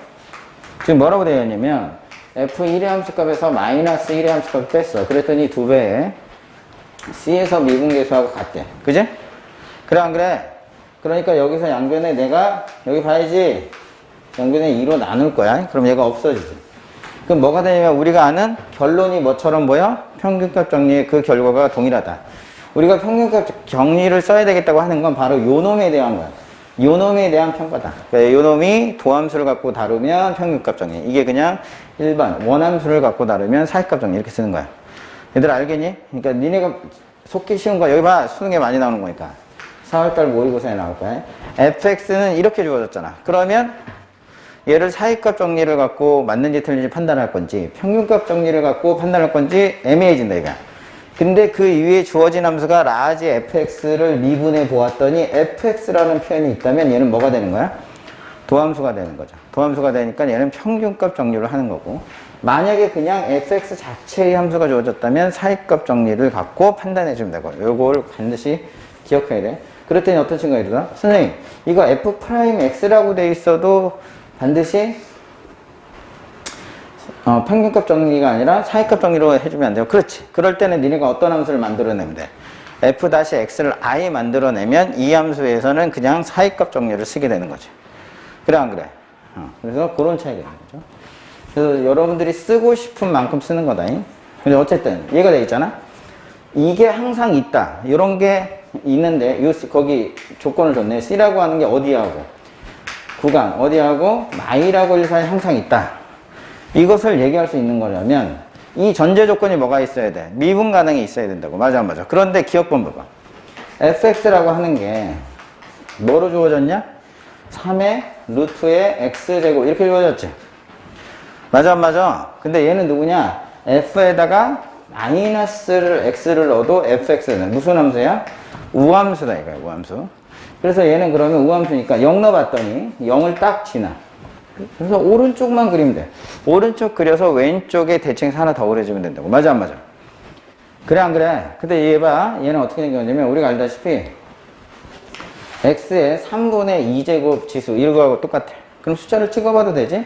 지금 뭐라고 되어 있냐면 f1의 함수값에서 마이너스 1의 함수값을 뺐어. 그랬더니 2배에 c에서 미분계수하고 같대. 그지? 그래 안 그래? 그러니까 여기서 양변에 내가 여기 봐야지. 양변에 2로 나눌 거야. 그럼 얘가 없어지지. 그럼 뭐가 되냐면 우리가 아는 결론이 뭐처럼 보여? 평균값 정리의 그 결과가 동일하다. 우리가 평균값 정리를 써야 되겠다고 하는 건 바로 요 놈에 대한 거야. 요 놈에 대한 평가다. 그러니까 요 놈이 도함수를 갖고 다루면 평균값 정리. 이게 그냥 일반 원함수를 갖고 다루면 사익값 정리 이렇게 쓰는 거야. 얘들 알겠니? 그러니까 니네가 속기 쉬운 거 여기 봐. 수능에 많이 나오는 거니까. 4월달 모의고사에 나올 거야. fx는 이렇게 주어졌잖아. 그러면 얘를 사익값 정리를 갖고 맞는지 틀린지 판단할 건지 평균값 정리를 갖고 판단할 건지 애매해진다 이거야. 근데 그 위에 주어진 함수가 라지 fx를 미분해 보았더니 fx라는 표현이 있다면 얘는 뭐가 되는 거야? 도함수가 되는 거죠. 도함수가 되니까 얘는 평균값 정리를 하는 거고 만약에 그냥 fx 자체의 함수가 주어졌다면 사익값 정리를 갖고 판단해 주면 되고 요걸 반드시 기억해야 돼. 그랬더니 어떤 친구가 이러더라? 선생님, 이거 F'X라고 돼 있어도 반드시 평균값 정리가 아니라 사이값 정리로 해주면 안 돼요. 그렇지. 그럴 때는 니네가 어떤 함수를 만들어내면 돼? F-X를 아예 만들어내면 이 함수에서는 그냥 사이값 정리를 쓰게 되는 거지. 그래 안 그래? 그래서 그런 차이가 있는 거죠. 그래서 여러분들이 쓰고 싶은 만큼 쓰는 거다. 근데 어쨌든 얘가 돼 있잖아. 이게 항상 있다. 이런 게 있는데 거기 조건을 줬네. C라고 하는 게 어디하고 구간 어디하고 마이라고 일 사이 항상 있다. 이것을 얘기할 수 있는 거냐면 이 전제 조건이 뭐가 있어야 돼? 미분 가능이 있어야 된다고. 맞아. 그런데 기억번 봐봐. fx라고 하는 게 뭐로 주어졌냐? 3의 루트의 x제곱 이렇게 주어졌지. 맞아. 근데 얘는 누구냐? f에다가 마이너스를 x를 넣어도 fx는 무슨 함수야? 우함수다 이거야. 우함수. 그래서 얘는 그러면 우함수니까 0 넣어봤더니 0을 딱 지나. 그래서 오른쪽만 그리면 돼. 오른쪽 그려서 왼쪽에 대칭 하나 더 그려주면 된다고. 맞아. 그래 안 그래? 근데 얘 봐. 얘는 어떻게 생겼냐면 우리가 알다시피 x의 3분의 2제곱 지수 이거하고 똑같아. 그럼 숫자를 찍어봐도 되지?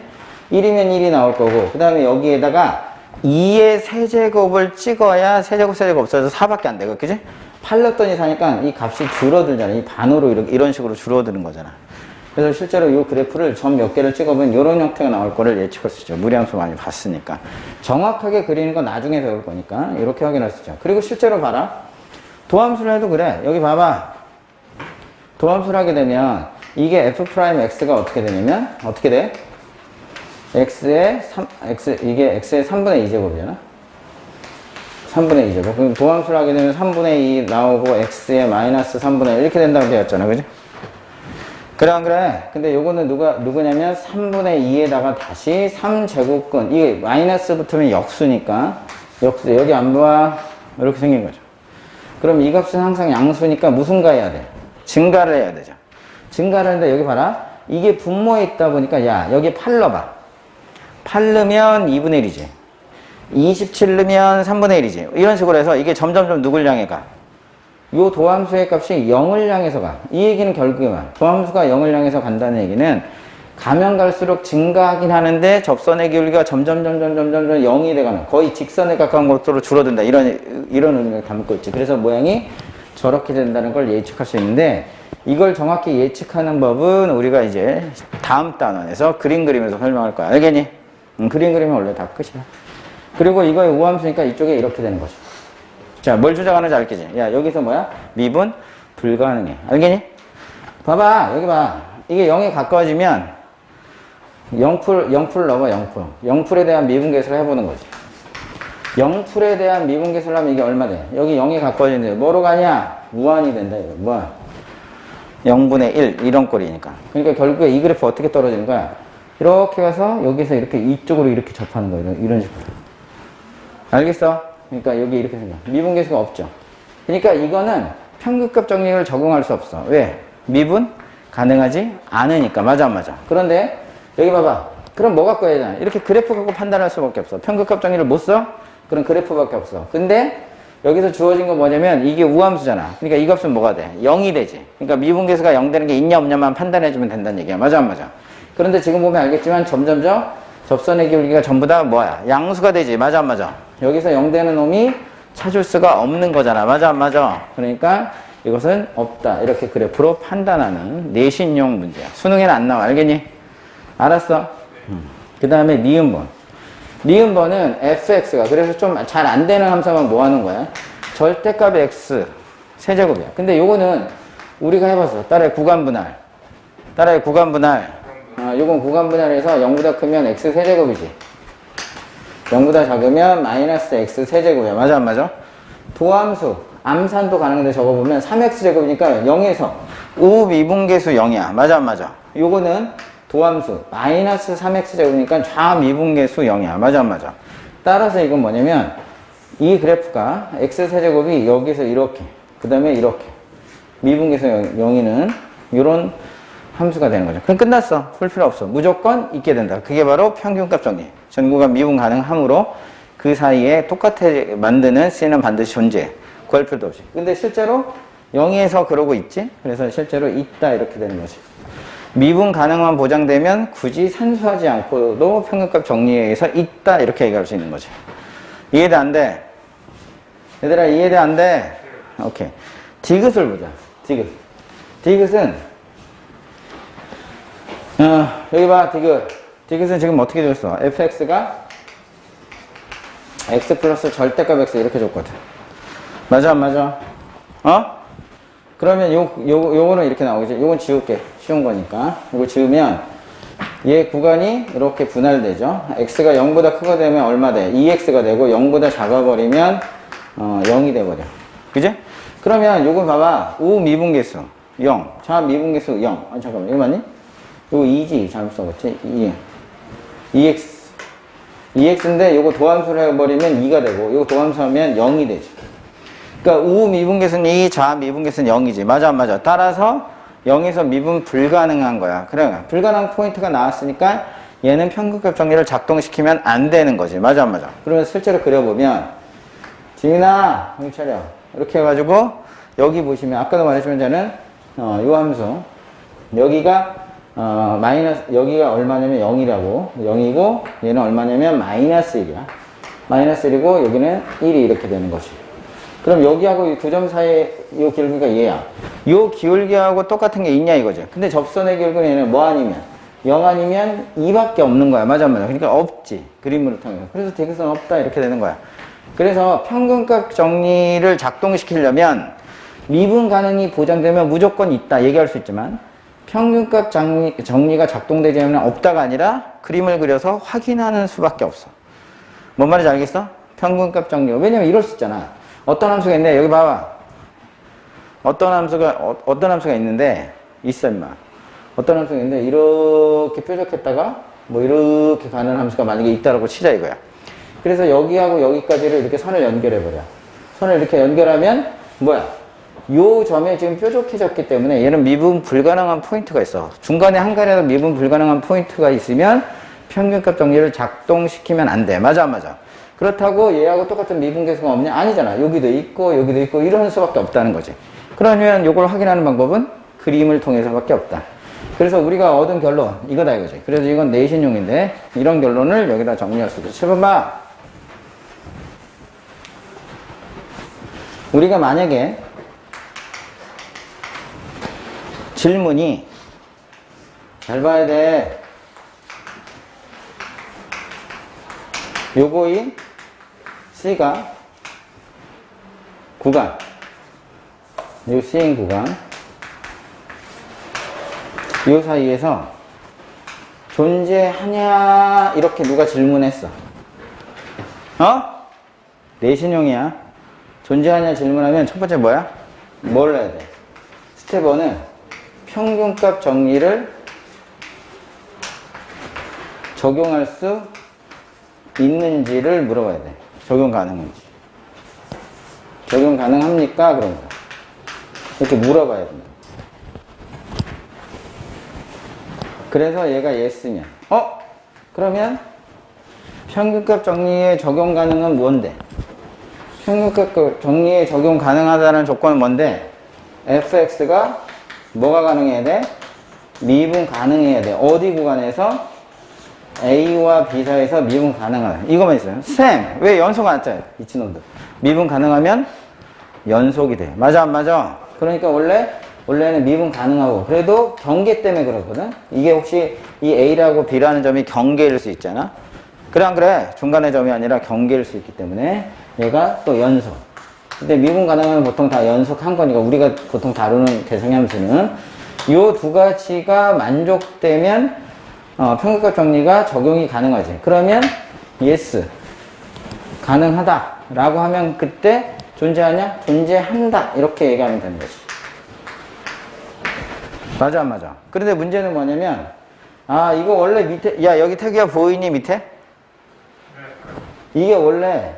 1이면 1이 나올 거고 그 다음에 여기에다가 2의 세제곱을 찍어야 세제곱 없어져서 4밖에 안 돼. 그치? 8 넣었더니 4니까 이 값이 줄어들잖아. 이 반으로 이런 식으로 줄어드는 거잖아. 그래서 실제로 이 그래프를 점 몇 개를 찍어보면 이런 형태가 나올 거를 예측할 수 있죠. 무리함수 많이 봤으니까. 정확하게 그리는 건 나중에 배울 거니까 이렇게 확인할 수 있죠. 그리고 실제로 봐라. 도함수를 해도 그래. 여기 봐봐. 도함수를 하게 되면 이게 f'x가 어떻게 되냐면 어떻게 돼? 이게 x의 3분의 2제곱이잖아. 3분의 2제곱. 그럼 도함수를 하게 되면 3분의 2 나오고 x의 마이너스 3분의 1 이렇게 된다고 되었잖아. 그지? 그래 안 그래? 근데 요거는 누구냐면 3분의 2에다가 다시 3제곱근 이게 마이너스 붙으면 역수니까 역수 여기 안 봐. 이렇게 생긴 거죠. 그럼 이 값은 항상 양수니까 무슨 가 해야 돼? 증가를 해야 되죠. 증가를 하는데 여기 봐라. 이게 분모에 있다 보니까 야 여기 8 넣어봐. 8 넣으면 2분의 1이지. 27 넣으면 3분의 1이지. 이런 식으로 해서 이게 점점점 누굴 향해 가? 요 도함수의 값이 0을 향해서 가. 이 얘기는 결국에만 도함수가 0을 향해서 간다는 얘기는 가면 갈수록 증가하긴 하는데 접선의 기울기가 점점 0이 돼가는 거의 직선에 가까운 것으로 줄어든다. 이런 의미를 담고 있지. 그래서 모양이 저렇게 된다는 걸 예측할 수 있는데 이걸 정확히 예측하는 법은 우리가 이제 다음 단원에서 그림 그리면서 설명할 거야. 알겠니? 그림 그리면 원래 다 끝이야. 그리고 이거의 우함수니까 이쪽에 이렇게 되는 거죠. 자, 뭘 주장하는지 알겠지? 야, 여기서 뭐야? 미분 불가능해. 알겠니? 봐봐, 여기 봐. 이게 0에 가까워지면 0풀 넣어봐, 0풀. 0풀에 대한 미분계수를 해보는 거지. 0풀에 대한 미분계수를 하면 이게 얼마 돼? 여기 0에 가까워지는데 뭐로 가냐? 무한이 된다, 이거. 무한. 0분의 1, 이런 꼴이니까. 그러니까 결국에 이 그래프 어떻게 떨어지는 거야? 이렇게 가서 여기서 이렇게 이쪽으로 이렇게 접하는 거야. 이런 식으로. 알겠어? 그러니까 여기 이렇게 생겨. 미분계수가 없죠. 그러니까 이거는 평균값 정리를 적용할 수 없어. 왜? 미분 가능하지 않으니까. 맞아. 그런데 여기 봐봐. 그럼 뭐 갖고 해야 되나? 이렇게 그래프 갖고 판단할 수밖에 없어. 평균값 정리를 못 써? 그럼 그래프밖에 없어. 근데 여기서 주어진 건 뭐냐면 이게 우함수잖아. 그러니까 이 값은 뭐가 돼? 0이 되지. 그러니까 미분계수가 0 되는 게 있냐 없냐만 판단해주면 된다는 얘기야. 맞아. 그런데 지금 보면 알겠지만 점점점 접선의 기울기가 전부 다 뭐야? 양수가 되지. 맞아. 여기서 0 되는 놈이 찾을 수가 없는 거잖아. 맞아. 그러니까 이것은 없다. 이렇게 그래프로 판단하는 내신용 문제야. 수능에는 안 나와. 알겠니? 알았어? 그 다음에 니은번. 니은번은 fx가 그래서 좀 잘 안 되는 함수만 뭐 하는 거야? 절대값 x 세제곱이야. 근데 요거는 우리가 해봤어. 따라의 구간분할. 요건 구간분할해서 0보다 크면 x 세제곱이지. 0보다 작으면 마이너스 x 세제곱이야. 맞아. 도함수, 암산도 가능한데 적어보면 3x제곱이니까 0에서 우미분계수 0이야. 맞아. 요거는 도함수, 마이너스 3x제곱이니까 좌미분계수 0이야. 맞아. 따라서 이건 뭐냐면 이 그래프가 x 세제곱이 여기서 이렇게, 그 다음에 이렇게 미분계수 0이는 이런 함수가 되는 거죠. 그럼 끝났어. 풀 필요 없어. 무조건 있게 된다. 그게 바로 평균값 정리. 전구간 미분 가능하므로 그 사이에 똑같이 만드는 C는 반드시 존재해. 구할 필요도 없이. 근데 실제로 0에서 그러고 있지? 그래서 실제로 있다 이렇게 되는 거지. 미분 가능만 보장되면 굳이 산수하지 않고도 평균값 정리에 의해서 있다 이렇게 얘기할 수 있는 거지. 이해돼 안 돼? 얘들아 이해돼 안 돼? 오케이. 디귿을 보자. 디귿. 디귿은 여기 봐 디귿. 디귿은 지금 어떻게 줬어? fx가 x 플러스 절대값 x 이렇게 줬거든. 맞아 안 맞아? 그러면 요거는 이렇게 나오겠지. 요건 지울게. 쉬운 거니까. 이거 지우면 얘 구간이 이렇게 분할되죠. x가 0보다 크게 되면 얼마 돼? 2x가 되고 0보다 작아버리면 0이 돼버려. 그지? 그러면 요거 봐봐. 우미분계수 0. 좌미분계수 0. 잠깐만. 이거 맞니? 요거 2지. 잘못 써봤지? 2x. 2x인데 요거 도함수로 해버리면 2가 되고 요거 도함수 하면 0이 되지. 그러니까 우미분계수는 2, 좌미분계수는 0이지. 맞아 안 맞아? 따라서 0에서 미분 불가능한 거야. 그래. 불가능한 포인트가 나왔으니까 얘는 평균값 정리를 작동시키면 안 되는 거지. 맞아 안 맞아? 그러면 실제로 그려보면 지민아 정신 차려. 이렇게 해가지고 여기 보시면 아까도 말했지만 저는 요 함수 여기가 마이너스 여기가 얼마냐면 0이라고 0이고 얘는 얼마냐면 마이너스 1이야. 마이너스 1이고 여기는 1이 이렇게 되는 거지. 그럼 여기하고 이 두 점 사이에 이 기울기가 얘야. 이 기울기하고 똑같은 게 있냐 이거지. 근데 접선의 기울기는 얘는 뭐 아니면 0 아니면 2밖에 없는 거야. 맞아 맞아. 그러니까 없지. 그림으로 통해서. 그래서 대극선 없다 이렇게 되는 거야. 그래서 평균값 정리를 작동시키려면 미분 가능이 보장되면 무조건 있다 얘기할 수 있지만 평균값 정리가 작동되지 않으면 없다가 아니라 그림을 그려서 확인하는 수밖에 없어. 뭔 말인지 알겠어? 평균값 정리. 왜냐면 이럴 수 있잖아. 어떤 함수가 있는데 여기 봐봐. 어떤 함수가 있는데 있어 임마. 어떤 함수가 있는데 이렇게 뾰족했다가 뭐 이렇게 가는 함수가 만약에 있다라고 치자 이거야. 그래서 여기하고 여기까지를 이렇게 선을 연결해 버려. 선을 이렇게 연결하면 뭐야? 요 점에 지금 뾰족해졌기 때문에 얘는 미분 불가능한 포인트가 있어. 중간에 한 가지라도 미분 불가능한 포인트가 있으면 평균값 정리를 작동시키면 안 돼. 맞아 안 맞아? 그렇다고 얘하고 똑같은 미분계수가 없냐? 아니잖아. 여기도 있고 이런 수밖에 없다는 거지. 그러면 이걸 확인하는 방법은 그림을 통해서밖에 없다. 그래서 우리가 얻은 결론 이거다 이거지. 그래서 이건 내신용인데 이런 결론을 여기다 정리할 수 있어. 7번 봐. 우리가 만약에 질문이 잘 봐야 돼. 요거인 C가 구간, 요 C인 구간, 요 사이에서 존재하냐 이렇게 누가 질문했어. 내신용이야. 존재하냐 질문하면 첫 번째 뭐야? 뭘 해야 돼? 스텝 1은 평균값 정리를 적용할 수 있는지를 물어봐야 돼. 적용 가능한지. 적용 가능합니까? 그런 거. 이렇게 물어봐야 된다. 그래서 얘가 yes면 그러면 평균값 정리에 적용 가능은 뭔데? 평균값 정리에 적용 가능하다는 조건은 뭔데? fx가 뭐가 가능해야 돼? 미분 가능해야 돼. 어디 구간에서? A와 B 사이에서 미분 가능하다. 이거만 있어요. 쌤, 왜 연속 안 짜요? 미친놈들. 미분 가능하면 연속이 돼. 맞아, 안 맞아? 그러니까 원래는 미분 가능하고, 그래도 경계 때문에 그렇거든? 이게 혹시 이 A라고 B라는 점이 경계일 수 있잖아? 그래, 안 그래? 중간의 점이 아니라 경계일 수 있기 때문에 얘가 또 연속. 근데 미분 가능하면 보통 다 연속한 거니까 우리가 보통 다루는 대상의 함수는 요 두 가지가 만족되면 평균값 정리가 적용이 가능하지. 그러면 yes 가능하다 라고 하면 그때 존재하냐? 존재한다 이렇게 얘기하면 되는 거지. 맞아 안 맞아? 그런데 문제는 뭐냐면 이거 원래 밑에 여기 태기야 보이니 밑에? 이게 원래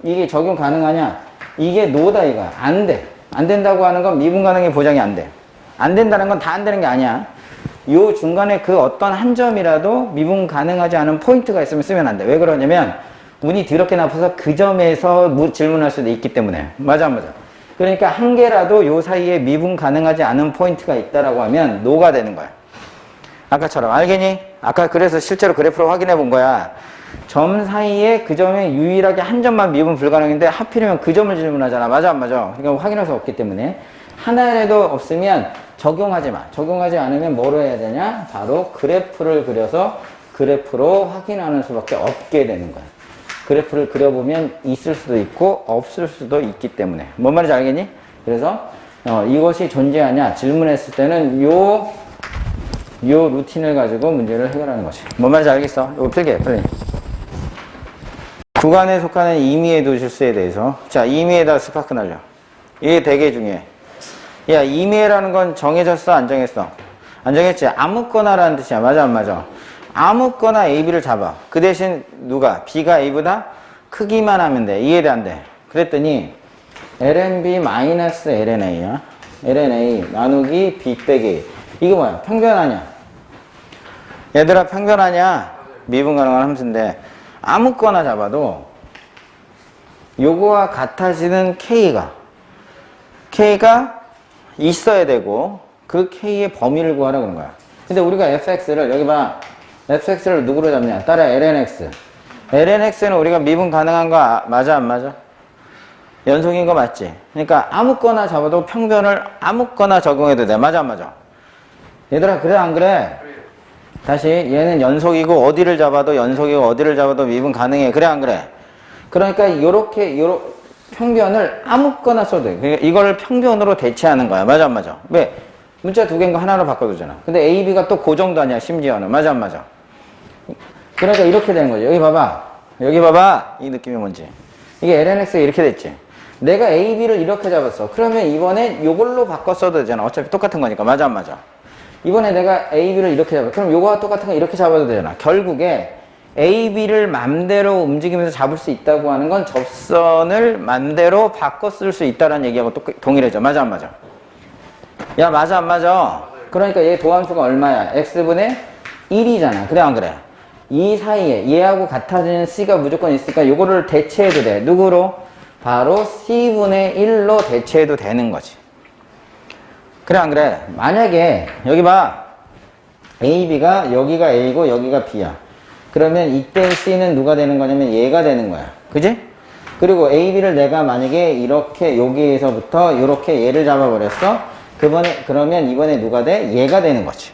이게 적용 가능하냐? 이게 노다 이거야. 안 돼. 안 된다고 하는 건 미분 가능의 보장이 안 돼. 안 된다는 건 다 안 되는 게 아니야. 요 중간에 그 어떤 한 점이라도 미분 가능하지 않은 포인트가 있으면 쓰면 안 돼. 왜 그러냐면 운이 더럽게 나빠서 그 점에서 질문할 수도 있기 때문에. 맞아 안 맞아? 그러니까 한 개라도 요 사이에 미분 가능하지 않은 포인트가 있다라고 하면 노가 되는 거야. 아까처럼. 알겠니? 아까 그래서 실제로 그래프로 확인해 본 거야. 점 사이에 그 점에 유일하게 한 점만 미분 불가능인데 하필이면 그 점을 질문하잖아. 맞아 안 맞아? 그러니까 확인할 수 없기 때문에 하나라도 없으면 적용하지 마. 적용하지 않으면 뭐로 해야 되냐? 바로 그래프를 그려서 그래프로 확인하는 수밖에 없게 되는 거야. 그래프를 그려보면 있을 수도 있고 없을 수도 있기 때문에. 뭔 말인지 알겠니? 그래서 이것이 존재하냐 질문했을 때는 요 루틴을 가지고 문제를 해결하는 것이. 뭔 말인지 알겠어? 이거 필기해 빨리. 구간에 속하는 임의의 도실수에 대해서. 자, 임의에다 스파크 날려. 이게 되게 중요해. 야, 임의라는 건 정해졌어 안 정했어? 안 정했지? 아무거나라는 뜻이야. 맞아 안 맞아? 아무거나 A, B를 잡아. 그 대신 누가? B가 A보다 크기만 하면 돼. 이해돼 안 돼? 그랬더니 LNB-LNA야. LNA 나누기 B 빼기. 이거 뭐야? 평변 아니야? 얘들아 평변 아니야? 미분 가능한 함수인데 아무거나 잡아도 요거와 같아지는 K가 있어야 되고 그 K의 범위를 구하라 그런 거야. 근데 우리가 fx를 여기 봐. fx를 누구로 잡냐? 따라 lnx. lnx는 우리가 미분 가능한 거 맞아 안 맞아? 연속인 거 맞지? 그러니까 아무거나 잡아도 평변을 아무거나 적용해도 돼. 맞아 안 맞아? 얘들아 그래 안 그래? 다시 얘는 연속이고 어디를 잡아도 연속이고 어디를 잡아도 미분 가능해. 그래 안 그래? 그러니까 요렇게 평변을 아무거나 써도 돼. 그러니까 이걸 평변으로 대체하는 거야. 맞아 안 맞아? 왜? 문자 두 개인 거 하나로 바꿔두잖아. 근데 A, B가 또 고정도 아니야. 심지어는. 맞아 안 맞아? 그러니까 이렇게 되는 거지. 여기 봐봐. 여기 봐봐. 이 느낌이 뭔지. 이게 LNX가 이렇게 됐지. 내가 A, B를 이렇게 잡았어. 그러면 이번엔 요걸로 바꿔 써도 되잖아. 어차피 똑같은 거니까. 맞아 안 맞아? 이번에 내가 A, B를 이렇게 잡아. 그럼 요거와 똑같은 거 이렇게 잡아도 되잖아. 결국에 A, B를 맘대로 움직이면서 잡을 수 있다고 하는 건 접선을 맘대로 바꿔 쓸 수 있다는 얘기하고 동일해져. 맞아 안 맞아? 야 맞아 안 맞아? 그러니까 얘 도함수가 얼마야? x분의 1이잖아. 그래 안 그래? 이 사이에 얘하고 같아지는 c가 무조건 있으니까 요거를 대체해도 돼. 누구로? 바로 c분의 1로 대체해도 되는 거지. 그래 안 그래? 만약에 여기 봐. a, b가 여기가 a고 여기가 b야. 그러면 이때 c는 누가 되는 거냐면 얘가 되는 거야. 그지? 그리고 a, b를 내가 만약에 이렇게 여기에서부터 이렇게 얘를 잡아버렸어. 그러면 이번에 누가 돼? 얘가 되는 거지.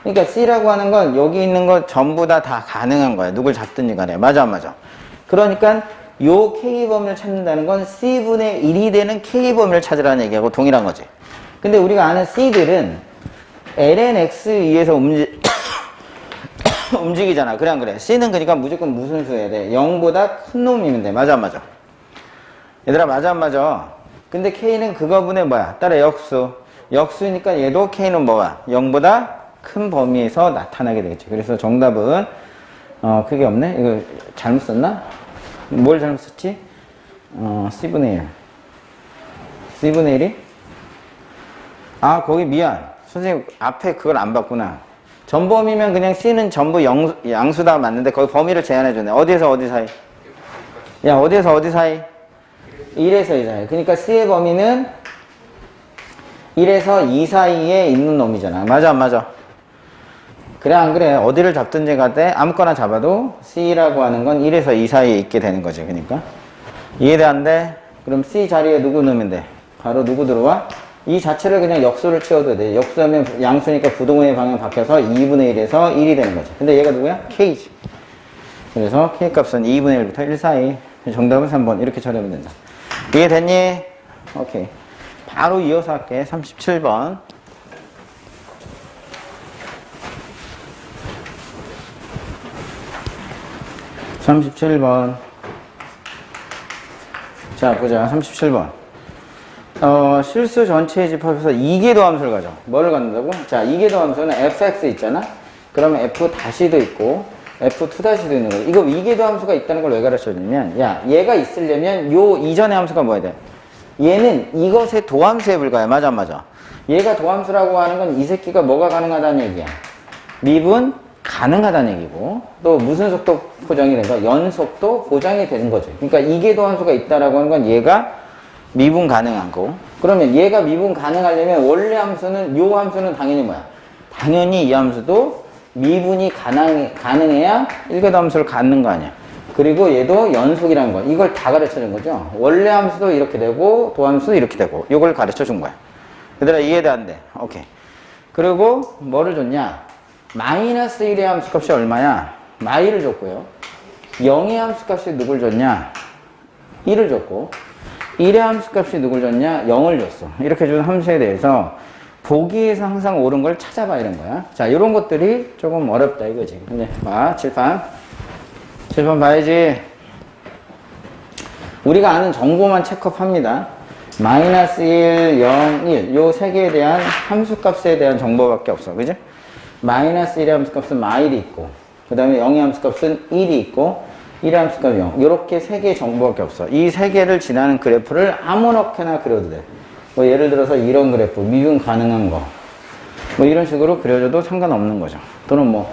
그러니까 C라고 하는 건 여기 있는 거 전부 다 가능한 거야. 누굴 잡든지 간에. 맞아 안 맞아? 그러니까 요 K범위를 찾는다는 건 C분의 1이 되는 K범위를 찾으라는 얘기하고 동일한 거지. 근데 우리가 아는 C들은 LNX 위에서 움직이잖아. 그래 안 그래? C는 그러니까 무조건 무슨 수여야 돼? 0보다 큰 놈이면 돼. 맞아 안 맞아? 얘들아 맞아 안 맞아? 근데 K는 그거분의 뭐야? 따라 역수. 역수니까 얘도 K는 뭐야? 0보다 큰 범위에서 나타나게 되겠지. 그래서 정답은 그게 없네? 이거 잘못 썼나? 뭘 잘못 썼지? C분의 1. C분의 1이? 아 거기 미안. 선생님 앞에 그걸 안 봤구나. 전범위면 그냥 C는 전부 양수다 맞는데 거기 범위를 제한해줬네. 어디에서 어디 사이? 야 어디에서 어디 사이? 1에서 2 사이. 그러니까 C의 범위는 1에서 2 사이에 있는 놈이잖아. 맞아 안 맞아? 그래 안 그래? 어디를 잡든지 간에 아무거나 잡아도 C라고 하는 건 1에서 2 사이에 있게 되는 거지. 그러니까 이해돼 안 돼? 그럼 C 자리에 누구 넣으면 돼? 바로 누구 들어와? 이 자체를 그냥 역수를 채워도 돼. 역수하면 양수니까 부동의 방향 바뀌어서 2분의 1에서 1이 되는 거지. 근데 얘가 누구야? K지. 그래서 K 값은 2분의 1부터 1 사이. 정답은 3번. 이렇게 처리하면 된다. 이해됐니? 오케이. 바로 이어서 할게. 37번. 자, 보자. 37번. 실수 전체의 집합에서 이계도 함수를 가져. 뭐를 갖는다고? 자, 이계도 함수는 fx 있잖아? 그러면 f 다시도 있고, f2 다시도 있는 거야. 이거 이계도 함수가 있다는 걸 왜 가르쳐 주냐면, 야, 얘가 있으려면 요 이전의 함수가 뭐야 돼? 얘는 이것의 도함수에 불과해. 맞아, 안 맞아? 얘가 도함수라고 하는 건 이 새끼가 뭐가 가능하다는 얘기야? 미분 가능하다는 얘기고, 또 무슨 속도 보장이 되는 거야? 연속도 보장이 되는 거죠. 그러니까 이계도 함수가 있다라고 하는 건 얘가 미분 가능한 거. 그러면 얘가 미분 가능하려면 원래 함수는 요 함수는 당연히 뭐야? 당연히 이 함수도 미분이 가능해야 1급 함수를 갖는 거 아니야. 그리고 얘도 연속이라는 거. 이걸 다 가르쳐 준 거죠. 원래 함수도 이렇게 되고 도함수도 이렇게 되고 이걸 가르쳐 준 거야. 얘들아 이해돼 안 돼? 오케이. 그리고 뭐를 줬냐? 마이너스 1의 함수값이 얼마야? 마이를 줬고요. 0의 함수값이 누굴 줬냐? 1을 줬고 1의 함수값이 누굴 줬냐? 0을 줬어. 이렇게 준 함수에 대해서 보기에서 항상 옳은 걸 찾아봐 이런 거야. 자, 이런 것들이 조금 어렵다 이거지. 근데 봐, 칠판 봐야지. 우리가 아는 정보만 체크합니다. 마이너스 1, 0, 1 요 세 개에 대한 함수값에 대한 정보밖에 없어. 그지? 마이너스 1의 함수값은 마일이 있고 그 다음에 0의 함수값은 1이 있고 1의 함수값이 0 요렇게 세 개의 정보밖에 없어. 이 세 개를 지나는 그래프를 아무렇게나 그려도 돼. 뭐 예를 들어서 이런 그래프 미분 가능한 거 뭐 이런 식으로 그려줘도 상관없는 거죠. 또는 뭐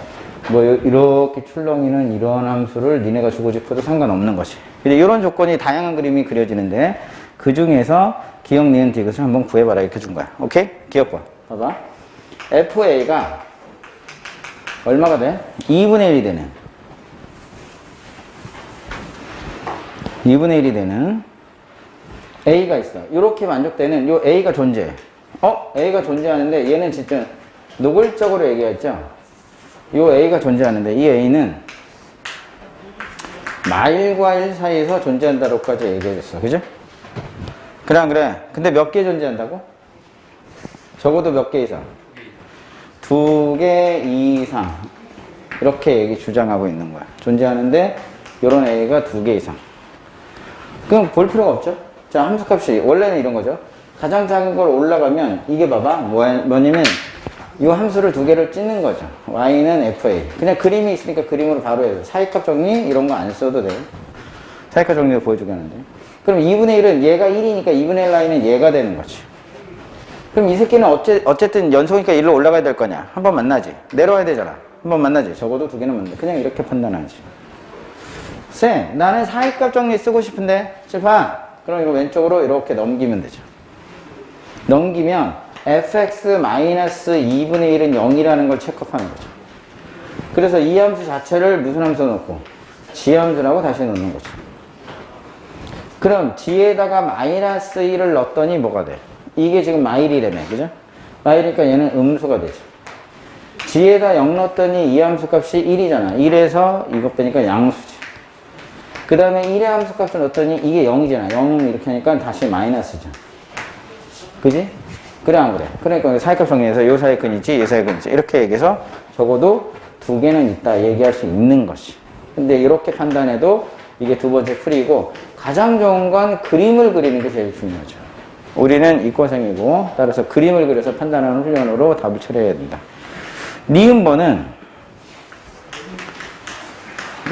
이렇게 출렁이는 이런 함수를 니네가 주고 싶어도 상관없는 것이. 근데 이런 조건이 다양한 그림이 그려지는데 그 중에서 기억, 니은, 디귿을 한번 구해봐라 이렇게 준 거야. 오케이? 기억 봐. 봐봐. FA가 얼마가 돼? 2분의 1이 되는 2분의 1이 되는 A가 있어. 이렇게 만족되는 요 A가 존재해. A가 존재하는데 얘는 진짜 노골적으로 얘기했죠. 요 A가 존재하는데 이 A는 마일과 1 사이에서 존재한다로까지 얘기해줬어. 그죠? 그래. 근데 몇 개 존재한다고? 적어도 몇 개 이상? 2개 이상. 이렇게 주장하고 있는 거야. 존재하는데 요런 A가 2개 이상. 그럼 볼 필요가 없죠? 자, 함수값이 원래는 이런 거죠. 가장 작은 걸 올라가면 이게 봐봐. 뭐냐면 이 함수를 2개를 찢는 거죠. y는 fa. 그냥 그림이 있으니까 그림으로 바로 해요. 사이값 정리 이런 거 안 써도 돼요. 사이값 정리를 보여주게 하는데. 그럼 2분의 1은 얘가 1이니까 2분의 1 라인은 얘가 되는 거지. 그럼 이 새끼는 어쨌든 연속이니까 1로 올라가야 될 거냐. 한번 만나지. 내려와야 되잖아. 한번 만나지. 적어도 2개는 만나. 그냥 이렇게 판단하지. 쌤, 나는 사이값 정리 쓰고 싶은데 칠판. 그럼 이거 왼쪽으로 이렇게 넘기면 되죠. 넘기면 fx-2분의 1은 0이라는 걸 체크하는 거죠. 그래서 이 함수 자체를 무슨 함수 넣고? 지함수라고 다시 넣는 거죠. 그럼 g에다가 마이너스 1을 넣었더니 뭐가 돼? 이게 지금 마일이라며, 그죠? 마일이니까 얘는 음수가 되죠. g에다 0 넣었더니 이 함수 값이 1이잖아. 1에서 이것 빼니까 양수지. 그 다음에 1의 함수 값을 넣었더니 이게 0이잖아. 0은 이렇게 하니까 다시 마이너스죠. 그지? 그래 안 그래? 그러니까 사이값 정리해서 요 사이근 있지, 이 사이근 있지. 이렇게 얘기해서 적어도 2개는 있다 얘기할 수 있는 것이. 근데 이렇게 판단해도 이게 두 번째 풀이고 가장 좋은 건 그림을 그리는 게 제일 중요하죠. 우리는 이과생이고 따라서 그림을 그려서 판단하는 훈련으로 답을 처리해야 된다. 니은번은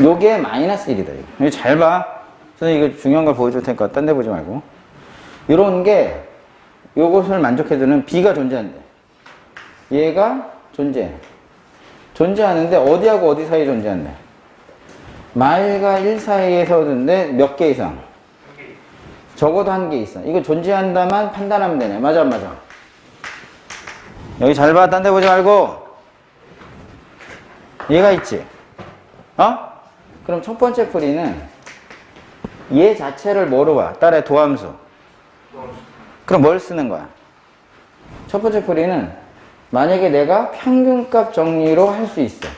요게 마이너스 1이다. 이거 잘 봐. 선생님 이거 중요한 걸 보여줄 테니까 딴 데 보지 말고. 요런 게 요것을 만족해주는 B가 존재한대. 얘가 존재하는데 어디하고 어디 사이에 존재한대? 마일과 1 사이에서인데 몇 개 이상? 적어도 1개 이상. 이거 존재한다만 판단하면 되네. 맞아 안 맞아? 여기 잘 봐. 딴 데 보지 말고. 얘가 있지? 그럼 첫 번째 풀이는 얘 자체를 뭐로 봐? 따라해 도함수. 그럼 뭘 쓰는 거야? 첫 번째 풀이는 만약에 내가 평균값 정리로 할 수 있어.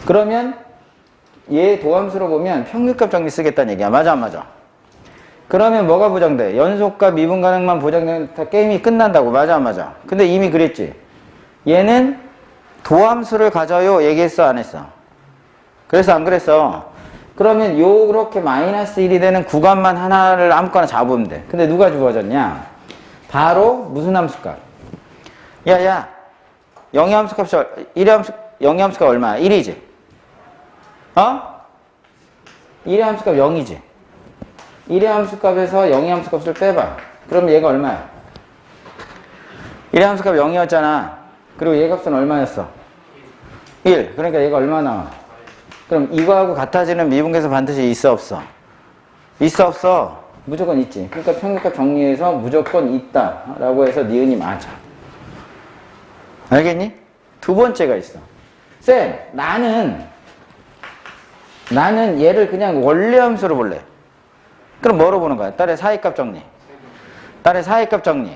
그러면 얘 도함수로 보면 평균값 정리 쓰겠다는 얘기야. 맞아 안 맞아? 그러면 뭐가 보장돼? 연속과 미분 가능만 보장되면 다 게임이 끝난다고. 맞아 안 맞아? 근데 이미 그랬지. 얘는 도함수를 가져요 얘기했어 안 했어? 그래서 안 그랬어. 그러면 요렇게 마이너스 1이 되는 구간만 하나를 아무거나 잡으면 돼. 근데 누가 주어졌냐? 바로 무슨 함수값? 야야 0의 함수값이 0의 함수값 얼마야? 1이지? 1의 함수값 0이지? 1의 함수값에서 0의 함수값을 빼봐. 그럼 얘가 얼마야? 1의 함수값 0이었잖아. 그리고 얘 값은 얼마였어? 1. 그러니까 얘가 얼마 나와? 그럼 이거하고 같아지는 미분계수 반드시 있어 없어? 있어 없어? 무조건 있지. 그러니까 평균값 정리해서 무조건 있다 라고 해서 니은이 맞아. 알겠니? 두 번째가 있어. 쌤, 나는 얘를 그냥 원래 함수로 볼래. 그럼 뭐로 보는 거야? 딸의 사이값 정리. 딸의 사이값 정리.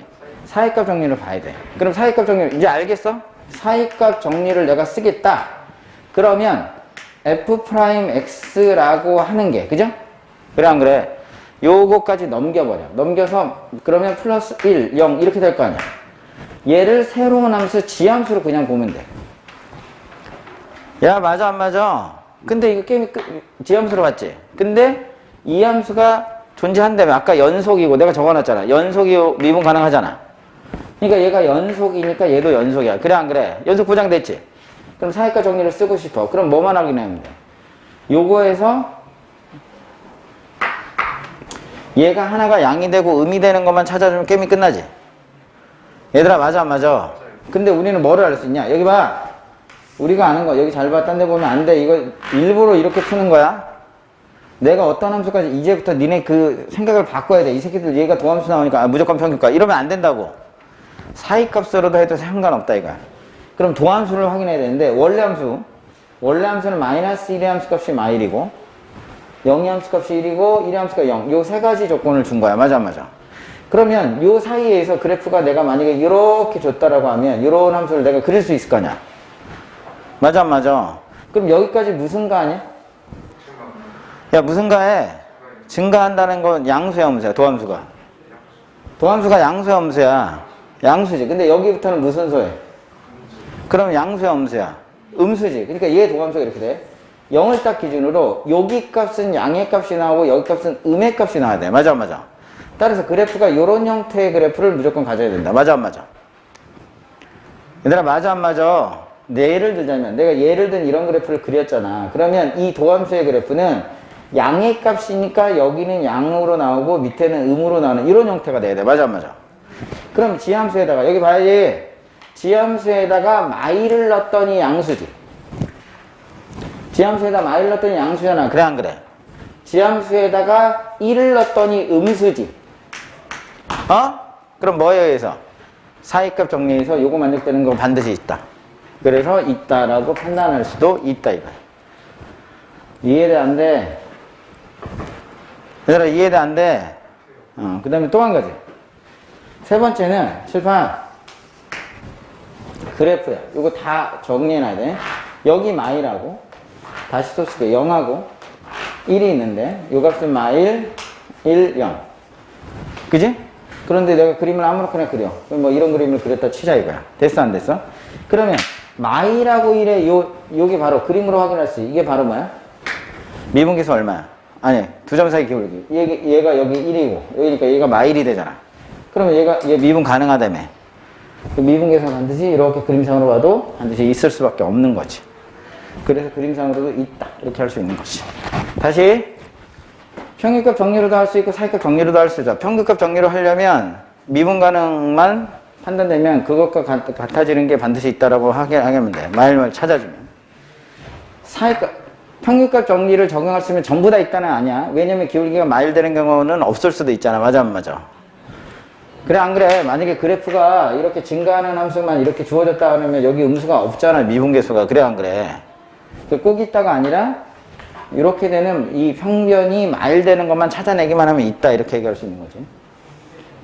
사이값 정리를 봐야 돼. 그럼 사이값 정리 이제 알겠어? 사이값 정리를 내가 쓰겠다. 그러면 f'x라고 하는 게, 그죠? 그래 안 그래? 요거까지 넘겨버려. 넘겨서 그러면 플러스 1, 0 이렇게 될 거 아니야. 얘를 새로운 함수 지함수로 그냥 보면 돼. 야, 맞아 안 맞아? 근데 이거 게임이 지함수로 봤지? 근데 이 함수가 존재한다면 아까 연속이고 내가 적어놨잖아. 연속이 미분 가능하잖아. 그러니까 얘가 연속이니까 얘도 연속이야. 그래 안 그래? 연속 보장됐지? 그럼 사이값 정리를 쓰고 싶어. 그럼 뭐만 확인하면 돼? 요거에서 얘가 하나가 양이 되고 음이 되는 것만 찾아주면 게임이 끝나지? 얘들아, 맞아 안 맞아? 근데 우리는 뭐를 알 수 있냐? 여기 봐. 우리가 아는 거 여기 잘 봐. 딴 데 보면 안 돼. 이거 일부러 이렇게 푸는 거야. 내가 어떤 함수까지 이제부터 니네 그 생각을 바꿔야 돼. 이 새끼들 얘가 도함수 나오니까 무조건 평균값 이러면 안 된다고. 사이값으로도 해도 상관없다 이거야. 그럼 도함수를 확인해야 되는데 원래 함수는 마이너스 1의 함수값이 마일이고 0의 함수값이 1이고 1의 함수가 0. 요 세 가지 조건을 준 거야. 맞아 안 맞아? 그러면 요 사이에서 그래프가 내가 만약에 이렇게 줬다라고 하면 이런 함수를 내가 그릴 수 있을 거냐? 맞아 안 맞아? 그럼 여기까지 무슨 가 아니야? 야, 무슨 가해? 증가한다는 건 양수야 함수야? 도함수가 양수야 함수야? 양수지. 근데 여기부터는 무슨 소해? 그럼 양수야 함수야? 음수지. 그러니까 얘 도함수가 이렇게 돼. 0을 딱 기준으로 여기 값은 양의 값이 나오고 여기 값은 음의 값이 나와야 돼. 맞아 안 맞아? 따라서 그래프가 이런 형태의 그래프를 무조건 가져야 된다. 맞아 안 맞아? 얘들아, 맞아 안 맞아? 예를 들자면 내가 예를 든 이런 그래프를 그렸잖아. 그러면 이 도함수의 그래프는 양의 값이니까 여기는 양으로 나오고 밑에는 음으로 나오는 이런 형태가 돼야 돼. 맞아 안 맞아? 그럼 지함수에다가 여기 봐야지. 지함수에다가 마이를 넣었더니 양수지. 지함수에다 마이를 넣었더니 양수잖아. 그래 안 그래? 지함수에다가 1을 넣었더니 음수지. 그럼 뭐에 의해서? 사이값 정리해서 요거 만족되는 거 반드시 있다. 그래서 있다라고 판단할 수도 있다 이거야. 이해돼 안 돼? 얘들아, 이해돼 안 돼? 그 다음에 또 한 가지. 세 번째는 칠판 그래프야. 이거 다 정리해놔야 돼. 여기 마일하고 다시 또 쓸게. 0하고 1이 있는데 요 값은 마일 1, 0. 그지? 그런데 내가 그림을 아무렇게나 그려. 그럼 뭐 이런 그림을 그렸다 치자 이거야. 됐어 안 됐어? 그러면 마일하고 1의 요게 바로 그림으로 확인할 수 있어. 이게 바로 뭐야? 미분계수 얼마야? 아니, 두 점 사이 기울기. 얘가 여기 1이고 여기니까 얘가 마일이 되잖아. 그러면 얘 미분 가능하다며. 그 미분계수가 반드시 이렇게 그림상으로 봐도 반드시 있을 수밖에 없는 거지. 그래서 그림상으로도 있다. 이렇게 할 수 있는 거지. 다시 평균값 정리로도 할 수 있고 사이값 정리로도 할 수 있어. 평균값 정리로 하려면 미분 가능만 판단되면 그것과 같아지는 게 반드시 있다라고 하면 돼. 마일마일 찾아주면. 평균값 정리를 적용할 수 있으면 전부 다 있다는 아니야. 왜냐면 기울기가 마일 되는 경우는 없을 수도 있잖아. 맞아 안 맞아? 그래 안 그래? 만약에 그래프가 이렇게 증가하는 함수만 이렇게 주어졌다 하면 여기 음수가 없잖아. 미분계수가. 그래 안 그래? 꼭 있다가 아니라 이렇게 되는 이 평변이 마일 되는 것만 찾아내기만 하면 있다. 이렇게 얘기할 수 있는 거지.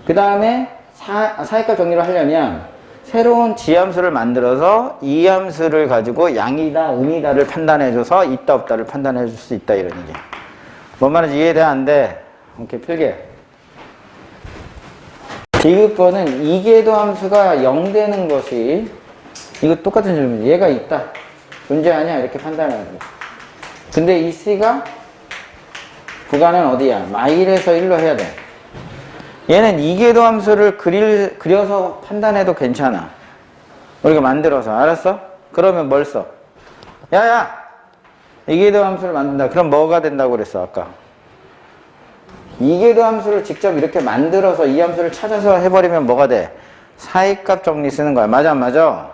그 다음에 사이값 정리를 하려면 새로운 지함수를 만들어서 이 함수를 가지고 양이다, 음이다를 판단해줘서 있다, 없다를 판단해줄 수 있다 이런 얘기. 뭔 말인지 이해돼? 안 돼? 오케이, 필기. 디귿번은 이계도 함수가 0 되는 것이 이거 똑같은 질문이지. 얘가 있다, 존재하냐 이렇게 판단해야 돼. 근데 이 C가 구간은 어디야? 마일에서 1로 해야 돼. 얘는 이계도 함수를 그려서 판단해도 괜찮아. 우리가 만들어서. 알았어? 그러면 뭘 써? 야야! 이계도 함수를 만든다. 그럼 뭐가 된다고 그랬어 아까? 이계도 함수를 직접 이렇게 만들어서 이 함수를 찾아서 해버리면 뭐가 돼? 사이값 정리 쓰는 거야. 맞아 안 맞아?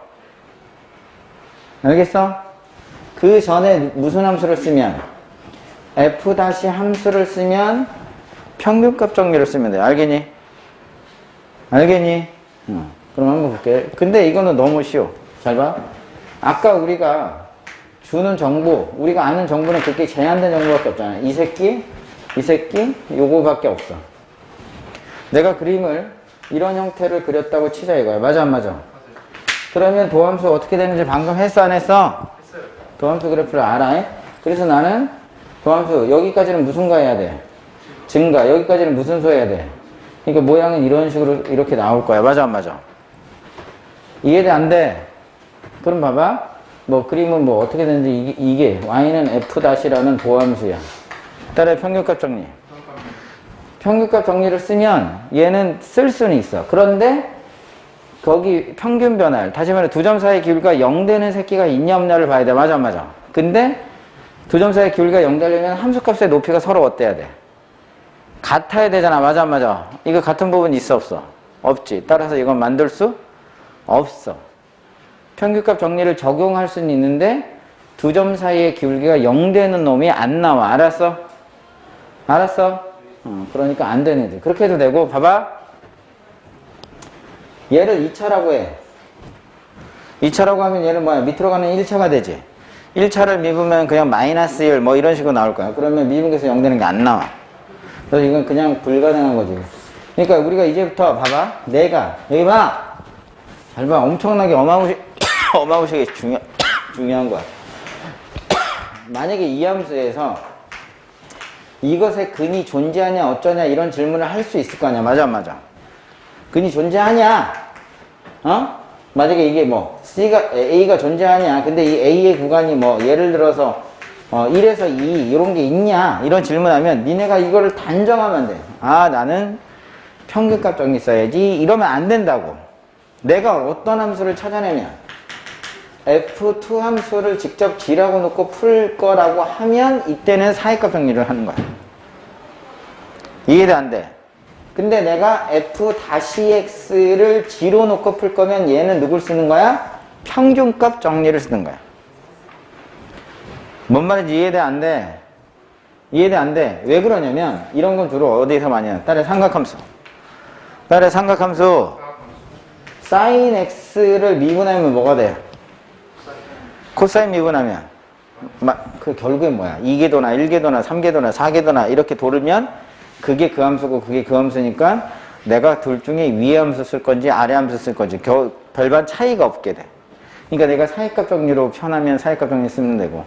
알겠어? 그 전에 무슨 함수를 쓰면 F' 함수를 쓰면 평균값 정리를 쓰면 돼. 알겠니? 알겠니? 그럼 한번 볼게. 근데 이거는 너무 쉬워. 잘 봐. 아까 우리가 주는 정보, 우리가 아는 정보는 그렇게 제한된 정보밖에 없잖아. 이 새끼, 요거밖에 없어. 내가 그림을 이런 형태를 그렸다고 치자 이거야. 맞아, 안 맞아? 그러면 도함수 어떻게 되는지 방금 했어, 안 했어? 했어요. 도함수 그래프를 알아. 그래서 나는 도함수 여기까지는 무슨 거 해야 돼? 증가. 여기까지는 무슨 수 해야 돼? 그러니까 모양은 이런 식으로 이렇게 나올 거야. 맞아, 안 맞아? 이해돼, 안 돼? 그럼 봐봐. 뭐 그림은 뭐 어떻게 되는지 이게 y는 f-라는 도함수야. 따라해 평균값 정리. 평균값 정리를 쓰면 얘는 쓸 수는 있어. 그런데 거기 평균 변화를, 다시 말해 두 점 사이의 기울기가 0 되는 새끼가 있냐 없냐를 봐야 돼. 맞아, 안 맞아? 근데 두 점 사이의 기울기가 0 되려면 함수값의 높이가 서로 어때야 돼? 같아야 되잖아. 맞아, 안 맞아? 이거 같은 부분 있어, 없어? 없지. 따라서 이건 만들 수 없어. 평균값 정리를 적용할 수는 있는데 두 점 사이의 기울기가 0 되는 놈이 안 나와. 알았어? 알았어? 그러니까 안 되는 애들. 그렇게 해도 되고, 봐봐. 얘를 2차라고 해. 2차라고 하면 얘는 뭐야? 밑으로 가는 1차가 되지. 1차를 미분면 그냥 마이너스 1 뭐 이런 식으로 나올 거야. 그러면 미분계에서 0 되는 게 안 나와. 그래서 이건 그냥 불가능한 거지. 그러니까 우리가 이제부터 봐봐. 내가 여기 봐. 잘 봐. 엄청나게 어마무시하게 중요한 거야. 만약에 이 함수에서 이것의 근이 존재하냐 어쩌냐 이런 질문을 할 수 있을 거 아니야. 맞아, 안 맞아? 근이 존재하냐? 만약에 이게 뭐 A가 존재하냐? 근데 이 A의 구간이 뭐 예를 들어서 1에서 2 이런 게 있냐? 이런 질문하면 니네가 이거를 단정하면 돼. 아, 나는 평균값 정리 써야지. 이러면 안 된다고. 내가 어떤 함수를 찾아내냐? F2 함수를 직접 G라고 놓고 풀 거라고 하면 이때는 사이값 정리를 하는 거야. 이해돼, 안 돼? 근데 내가 F-X를 G로 놓고 풀 거면 얘는 누굴 쓰는 거야? 평균값 정리를 쓰는 거야. 뭔 말인지 이해돼, 안 돼? 이해돼, 안 돼? 왜 그러냐면 이런 건 주로 어디서 많이 해? 따라해 삼각함수. 따라해 삼각함수. sin X를 미분하면 뭐가 돼? 코사인 미분하면 그 결국엔 뭐야? 2궤도나 1궤도나 3궤도나 4궤도나 이렇게 돌으면 그게 그 함수고 그게 그 함수니까 내가 둘 중에 위에 함수 쓸 건지 아래 함수 쓸 건지 별반 차이가 없게 돼. 그러니까 내가 사이값 정리로 편하면 사이값 정리 쓰면 되고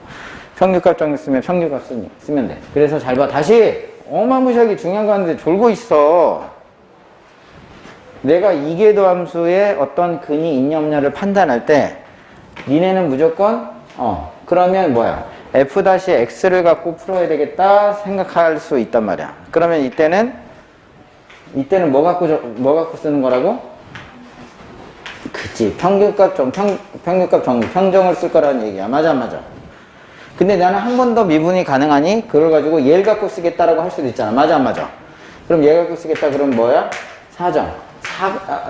평균값 정리 쓰면 평균값 쓰면 돼. 그래서 잘 봐. 다시 어마무시하게 중요한 거 하는데 졸고 있어. 내가 2궤도 함수에 어떤 근이 있냐 없냐를 판단할 때 니네는 무조건 그러면 뭐야? F-X를 갖고 풀어야 되겠다 생각할 수 있단 말이야. 그러면 이때는 뭐 갖고 쓰는 거라고? 그치. 평균값 정리, 평정을 쓸 거라는 얘기야. 맞아, 안 맞아? 근데 나는 한 번 더 미분이 가능하니 그걸 가지고 얘를 갖고 쓰겠다라고 할 수도 있잖아. 맞아, 안 맞아? 그럼 얘 갖고 쓰겠다 그럼 뭐야?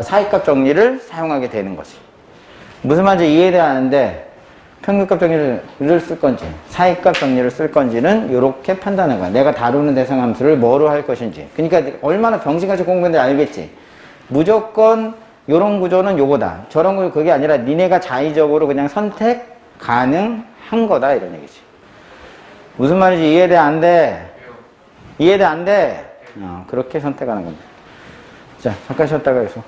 사이값 정리를 사용하게 되는 거지. 무슨 말인지 이해돼 하는데 평균값 정리를 쓸 건지 사이값 정리를 쓸 건지는 이렇게 판단한 거야. 내가 다루는 대상 함수를 뭐로 할 것인지. 그러니까 얼마나 병신같이 공부했는지 알겠지. 무조건 요런 구조는 요거다. 저런 구조 그게 아니라 니네가 자의적으로 그냥 선택 가능한 거다 이런 얘기지. 무슨 말인지 이해돼 안 돼? 이해돼 안 돼? 그렇게 선택하는 겁니다. 자, 잠깐 쉬었다가 해서.